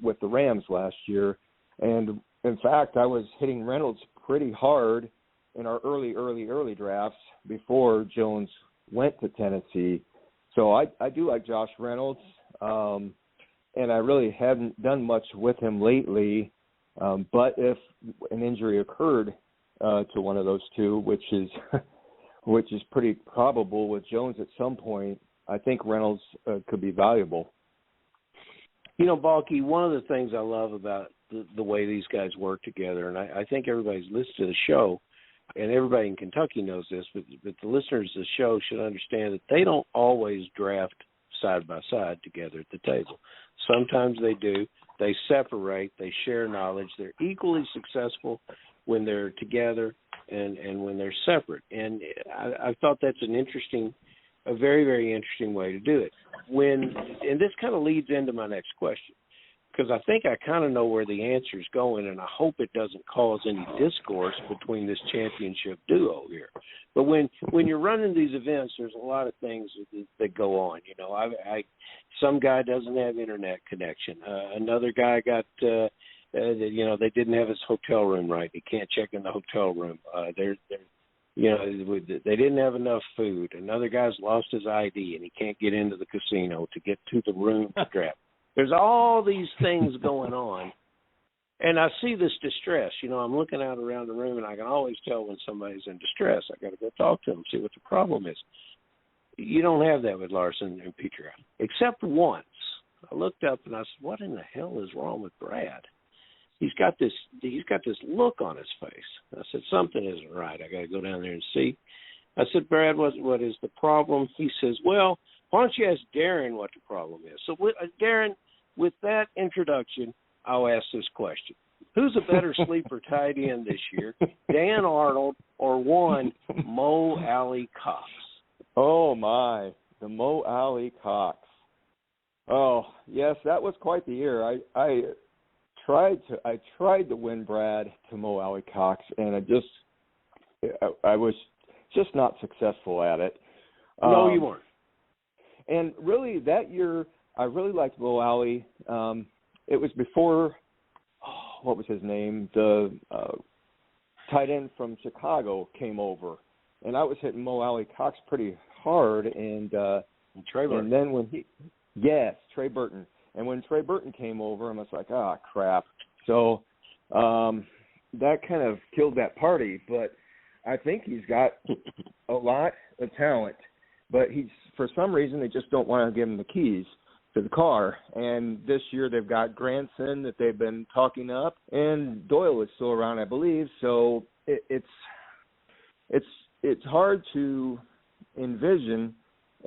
with the Rams last year. And in fact, I was hitting Reynolds pretty hard in our early drafts before Jones went to Tennessee. So I do like Josh Reynolds, and I really haven't done much with him lately. But if an injury occurred to one of those two, which is pretty probable with Jones at some point, I think Reynolds could be valuable. Balky, one of the things I love about the way these guys work together, and I think everybody's listened to the show, and everybody in Kentucky knows this, but the listeners of the show should understand that they don't always draft side by side together at the table. Sometimes they do. They separate. They share knowledge. They're equally successful when they're together and when they're separate. And I thought that's a very, very interesting way to do it. And this kind of leads into my next question, because I think I kind of know where the answer is going, and I hope it doesn't cause any discourse between this championship duo here. But when you're running these events, there's a lot of things that go on. Some guy doesn't have internet connection. Another guy got they didn't have his hotel room right. He can't check in the hotel room. They didn't have enough food. Another guy's lost his ID and he can't get into the casino to get to the room to draft. There's all these things going on. And I see this distress. I'm looking out around the room, and I can always tell when somebody's in distress. I got to go talk to them, see what the problem is. You don't have that with Larson and Petri, except once. I looked up and I said, "What in the hell is wrong with Brad? He's got this look on his face." I said, "Something isn't right. I got to go down there and see." I said, "Brad, what is the problem?" He says, "Well, why don't you ask Darren what the problem is?" So, Darren, with that introduction, I'll ask this question. Who's a better sleeper tight end this year, Dan Arnold or one Mo Alley Cox? Oh, my. The Mo Alley Cox. Oh, yes, that was quite the year. I tried to win Brad to Mo Alley Cox, and I was just not successful at it. No, you weren't. And really, that year, I really liked Mo Alley. It was before, what was his name? The tight end from Chicago came over, and I was hitting Mo Alley Cox pretty hard. And Trey Burton. And then Trey Burton. And when Trey Burton came over, I was like, crap. So that kind of killed that party. But I think he's got a lot of talent. But for some reason, they just don't want to give him the keys to the car. And this year they've got Granson that they've been talking up, and Doyle is still around, I believe. So it's hard to envision,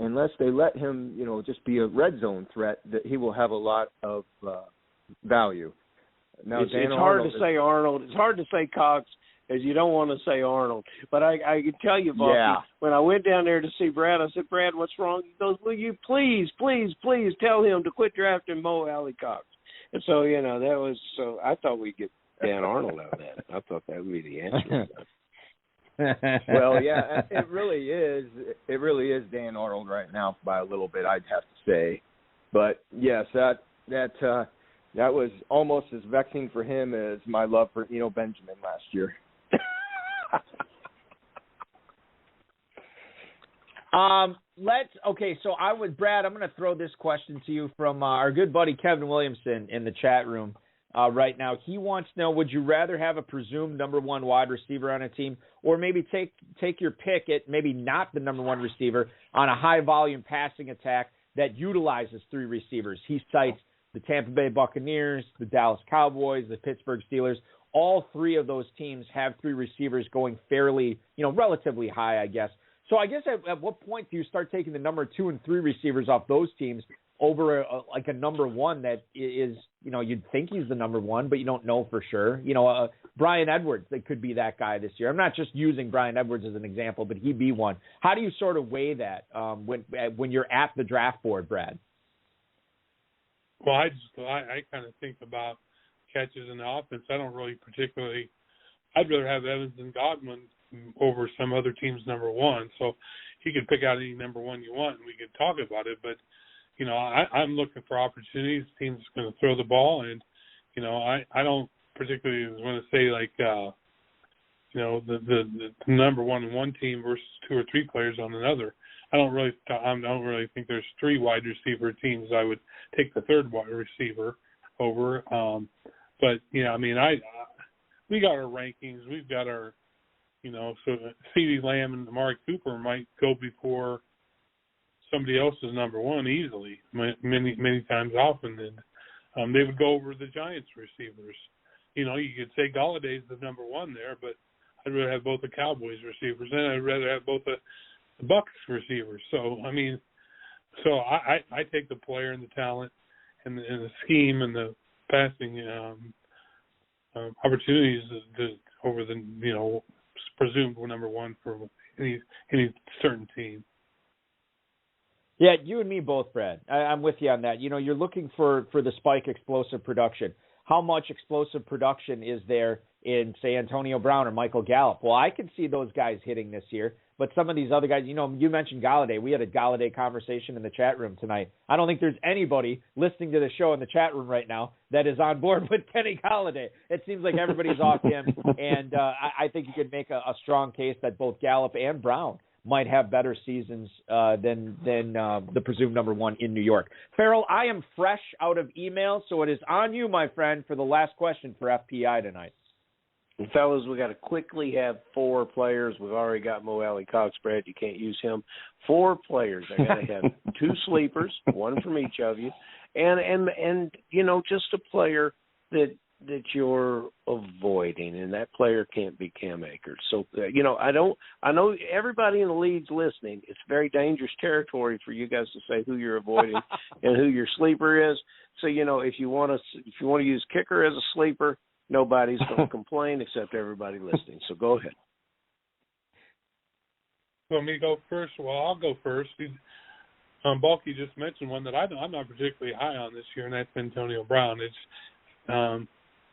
unless they let him, just be a red zone threat, that he will have a lot of value. Now, it's hard to say Arnold. It's hard to say Cox, as you don't want to say Arnold. But I can tell you, Balky, when I went down there to see Brad, I said, Brad, what's wrong? He goes, will you please tell him to quit drafting Mo Alley Cox? And so, I thought we'd get Dan Arnold out of that. I thought that would be the answer. Well, yeah, it really is. It really is Dan Arnold right now by a little bit, I'd have to say. But yes, that was almost as vexing for him as my love for Benjamin last year. Brad, I'm going to throw this question to you from our good buddy Kevin Williamson in the chat room right now. He wants to know, would you rather have a presumed number one wide receiver on a team, or maybe take your pick at maybe not the number one receiver on a high volume passing attack that utilizes three receivers? He cites the Tampa Bay Buccaneers, the Dallas Cowboys, the Pittsburgh Steelers. All three of those teams have three receivers going fairly, relatively high, I guess. So I guess at what point do you start taking the number 2 and 3 receivers off those teams over a number one that is, you'd think he's the number one, but you don't know for sure. Brian Edwards, that could be that guy this year. I'm not just using Brian Edwards as an example, but he'd be one. How do you sort of weigh that when you're at the draft board, Brad? Well, I kind of think about catches in the offense. I don't really particularly – I'd rather have Evans and Godwin over some other team's number one. So you can pick out any number one you want, and we can talk about it. But, I'm looking for opportunities. Teams going to throw the ball, and, I don't particularly want to say like, the number one in one team versus 2 or 3 players on another. I don't really think there's 3 wide receiver teams I would take the third wide receiver over. But we got our rankings. We've got our, so CeeDee Lamb and Amari Cooper might go before somebody else's number one easily, many times often. And they would go over the Giants receivers. You could say Galladay's the number one there, but I'd rather have both the Cowboys receivers, and I'd rather have both the Bucs receivers. So I take the player and the talent and the scheme and the passing opportunities over the presumed number one for any certain team. Yeah, you and me both, Brad. I'm with you on that. You're looking for the spike explosive production. How much explosive production is there in, say, Antonio Brown or Michael Gallup? Well, I can see those guys hitting this year, but some of these other guys, you mentioned Galladay. We had a Galladay conversation in the chat room tonight. I don't think there's anybody listening to the show in the chat room right now that is on board with Kenny Galladay. It seems like everybody's off him, and I think you could make a strong case that both Gallup and Brown might have better seasons than the presumed number one in New York. Ferrell, I am fresh out of email, so it is on you, my friend, for the last question for FPI tonight. And fellas, we got to quickly have 4 players. We've already got Mo Alley Cox, Brad. You can't use him. 4 players. I got to have 2 sleepers, 1 from each of you, and just a player that you're avoiding, and that player can't be Cam Akers. So I know everybody in the league's listening. It's very dangerous territory for you guys to say who you're avoiding and who your sleeper is. So if you want to use kicker as a sleeper, nobody's going to complain except everybody listening. So go ahead. Want me to go first? Well, I'll go first. Balky just mentioned one that I'm not particularly high on this year, and that's Antonio Brown. It's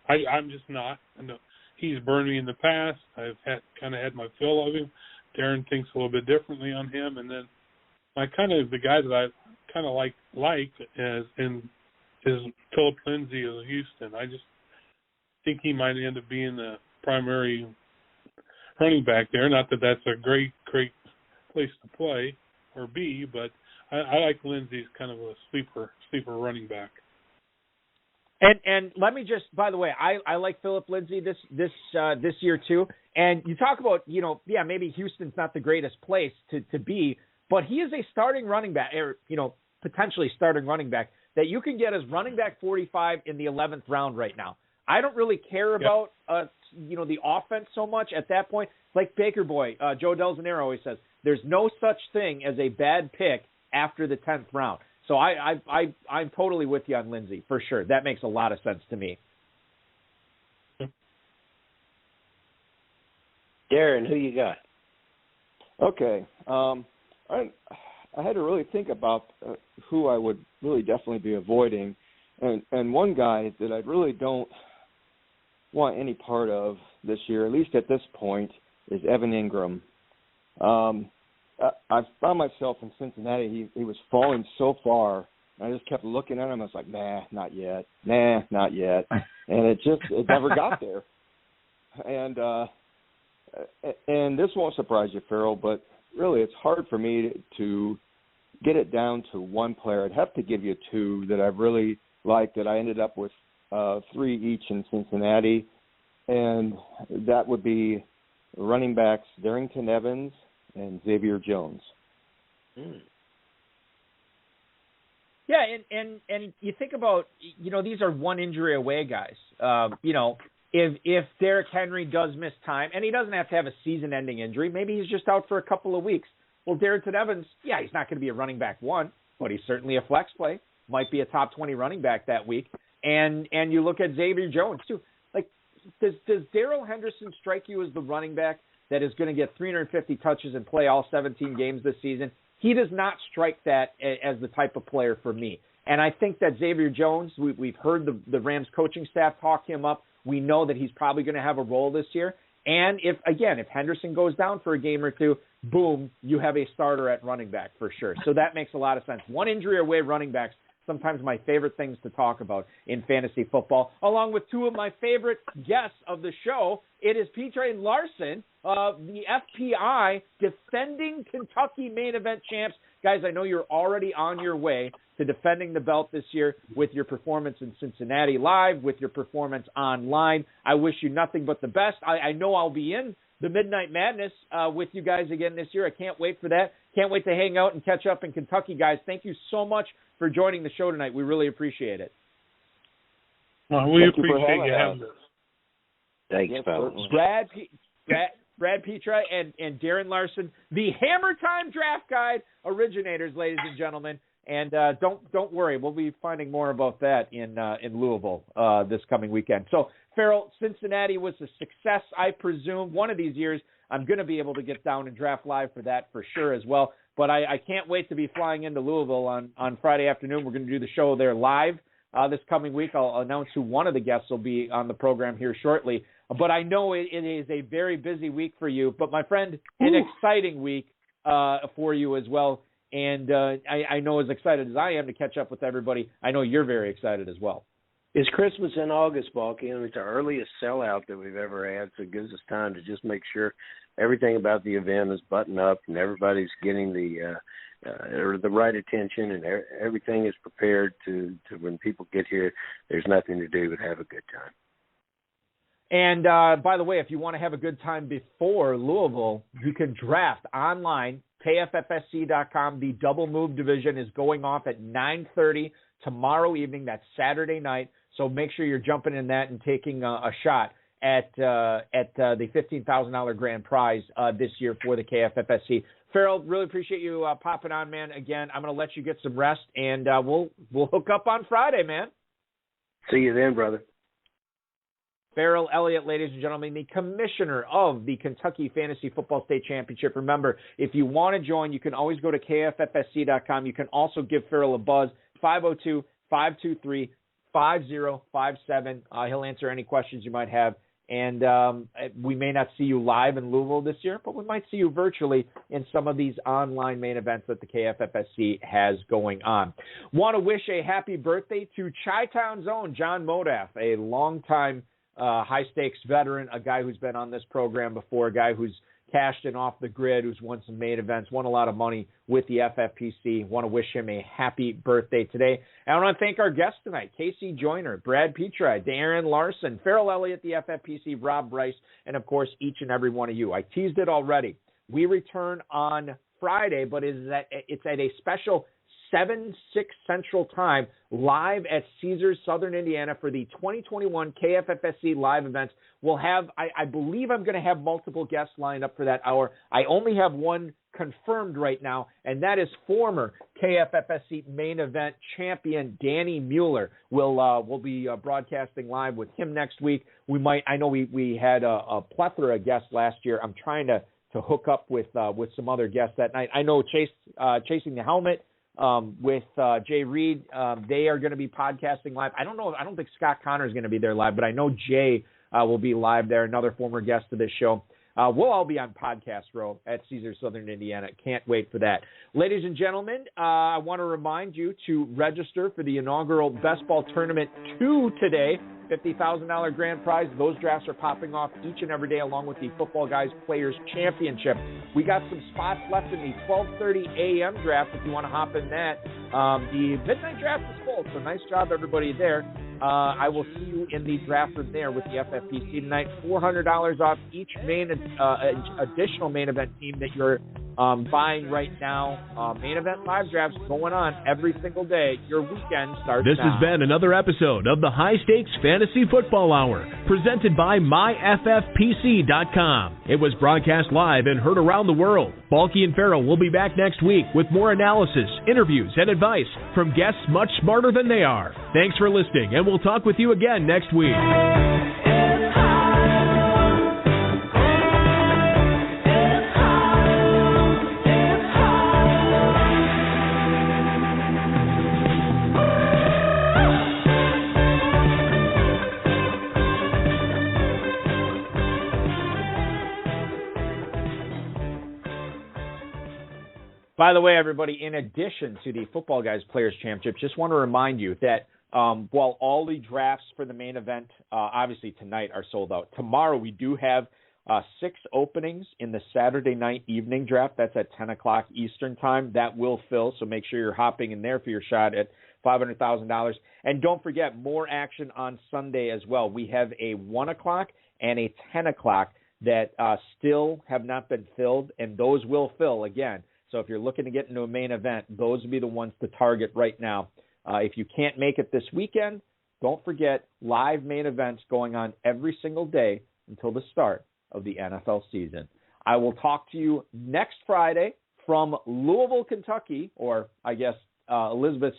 I'm just not. I know he's burned me in the past. I've kind of had my fill of him. Darren thinks a little bit differently on him, and then the guy that I kind of like is Philip Lindsey of Houston. I just think he might end up being the primary running back there. Not that that's a great place to play or be, but I like Lindsey as kind of a sleeper running back. And let me just, by the way, I like Philip Lindsey this year too. And you talk about, maybe Houston's not the greatest place to be, but he is a starting running back, or potentially starting running back that you can get as running back 45 in the 11th round right now. I don't really care about the offense so much at that point. Like Baker Boy, Joe Del Zanero always says, there's no such thing as a bad pick after the 10th round. So I'm totally with you on Lindsey, for sure. That makes a lot of sense to me. Darren, who you got? Okay. I had to really think about who I would really definitely be avoiding. And one guy that I really don't want any part of this year, at least at this point, is Evan Ingram. I found myself in Cincinnati. He was falling so far. I just kept looking at him. I was like, nah, not yet. Nah, not yet. And it never got there. And this won't surprise you, Farrell, but really it's hard for me to get it down to one player. I'd have to give you two that I really liked, that I ended up with 3 each in Cincinnati. And that would be running backs Darrington Evans and Xavier Jones. Yeah, and you think about, these are one injury away guys. If Derrick Henry does miss time, and he doesn't have to have a season-ending injury, maybe he's just out for a couple of weeks. Well, Darrington Evans, he's not going to be a running back 1, but he's certainly a flex play. Might be a top 20 running back that week. And you look at Xavier Jones, too. Like, does Darrell Henderson strike you as the running back that is going to get 350 touches and play all 17 games this season? He does not strike that as the type of player for me. And I think that Xavier Jones, we've heard the Rams coaching staff talk him up. We know that he's probably going to have a role this year. And if Henderson goes down for a game or two, boom, you have a starter at running back for sure. So that makes a lot of sense. One injury away running backs, sometimes my favorite things to talk about in fantasy football, along with 2 of my favorite guests of the show. It is Petri and Larson, the FPI defending Kentucky main event champs. Guys, I know you're already on your way to defending the belt this year with your performance in Cincinnati live, with your performance online. I wish you nothing but the best. I know I'll be in the Midnight Madness with you guys again this year. I can't wait for that. Can't wait to hang out and catch up in Kentucky, guys. Thank you so much for joining the show tonight. We really appreciate it. Well, we appreciate you having us. Thanks, fellas. Brad Petri and Darren Larson, the Hammer Time Draft Guide originators, ladies and gentlemen. And don't worry, we'll be finding more about that in Louisville this coming weekend. So, Farrell, Cincinnati was a success, I presume. One of these years, I'm going to be able to get down and draft live for that for sure as well. But I can't wait to be flying into Louisville on Friday afternoon. We're going to do the show there live this coming week. I'll announce who one of the guests will be on the program here shortly. But I know it is a very busy week for you. But, my friend, an exciting week for you as well. And I know as excited as I am to catch up with everybody, I know you're very excited as well. It's Christmas in August, Balky, and it's the earliest sellout that we've ever had, so it gives us time to just make sure everything about the event is buttoned up and everybody's getting the right attention and everything is prepared to when people get here, there's nothing to do but have a good time. And, by the way, if you want to have a good time before Louisville, you can draft online, KFFSC.com. The double move division is going off at 9:30 tomorrow evening. That's Saturday night. So make sure you're jumping in that and taking a shot at the $15,000 grand prize this year for the KFFSC. Farrell, really appreciate you popping on, man. Again, I'm going to let you get some rest, and we'll hook up on Friday, man. See you then, brother. Ferrell Elliott, ladies and gentlemen, the commissioner of the Kentucky Fantasy Football State Championship. Remember, if you want to join, you can always go to KFFSC.com. You can also give Ferrell a buzz, 502-523-5600. 5057. He'll answer any questions you might have. And we may not see you live in Louisville this year, but we might see you virtually in some of these online main events that the KFFSC has going on. Want to wish a happy birthday to Chi-Town's own John Modaf, a longtime high-stakes veteran, a guy who's been on this program before, a guy who's cashed in off the grid, who's won some main events, won a lot of money with the FFPC. Want to wish him a happy birthday today. And I want to thank our guests tonight, Casey Joyner, Brad Petri, Darren Larson, Ferrell Elliott, the FFPC, Rob Bryce, and, of course, each and every one of you. I teased it already. We return on Friday, but it's at a special 7/6 Central Time, live at Caesars, Southern Indiana, for the 2021 KFFSC live events. We'll have, I believe I'm going to have multiple guests lined up for that hour. I only have one confirmed right now, and that is former KFFSC main event champion Danny Mueller. We'll be broadcasting live with him next week. I know we had a plethora of guests last year. I'm trying to hook up with some other guests that night. I know Chasing the Helmet with Jay Reed. They are going to be podcasting live. I don't think Scott Connor is going to be there live, but I know Jay will be live there, another former guest of this show. We'll all be on Podcast Row at Caesars, Southern Indiana. Can't wait for that. Ladies and gentlemen, I want to remind you to register for the inaugural Best Ball Tournament 2 today. $50,000 grand prize. Those drafts are popping off each and every day along with the Footballguys Players Championship. We got some spots left in the 12:30 a.m. draft if you want to hop in that. The midnight draft is full, so nice job everybody there. I will see you in the draft room there with the FFPC tonight. $400 off each additional main event team that you're buying right now. Main event live drafts going on every single day. Your weekend starts This now. has been another episode of the High Stakes Fantasy Football Hour, presented by MyFFPC.com. It was broadcast live and heard around the world. Balky and Farrell will be back next week with more analysis, interviews, and advice from guests much smarter than they are. Thanks for listening, and we'll talk with you again next week. By the way, everybody, in addition to the Footballguys Players Championship, just want to remind you that while all the drafts for the main event, obviously tonight, are sold out, tomorrow we do have 6 openings in the Saturday night evening draft. That's at 10 o'clock Eastern time. That will fill, so make sure you're hopping in there for your shot at $500,000. And don't forget, more action on Sunday as well. We have a 1 o'clock and a 10 o'clock that still have not been filled, and those will fill again. So if you're looking to get into a main event, those would be the ones to target right now. If you can't make it this weekend, don't forget live main events going on every single day until the start of the NFL season. I will talk to you next Friday from Louisville, Kentucky, or I guess Elizabeth,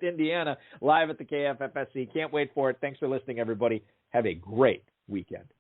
Indiana, live at the KFFSC. Can't wait for it. Thanks for listening, everybody. Have a great weekend.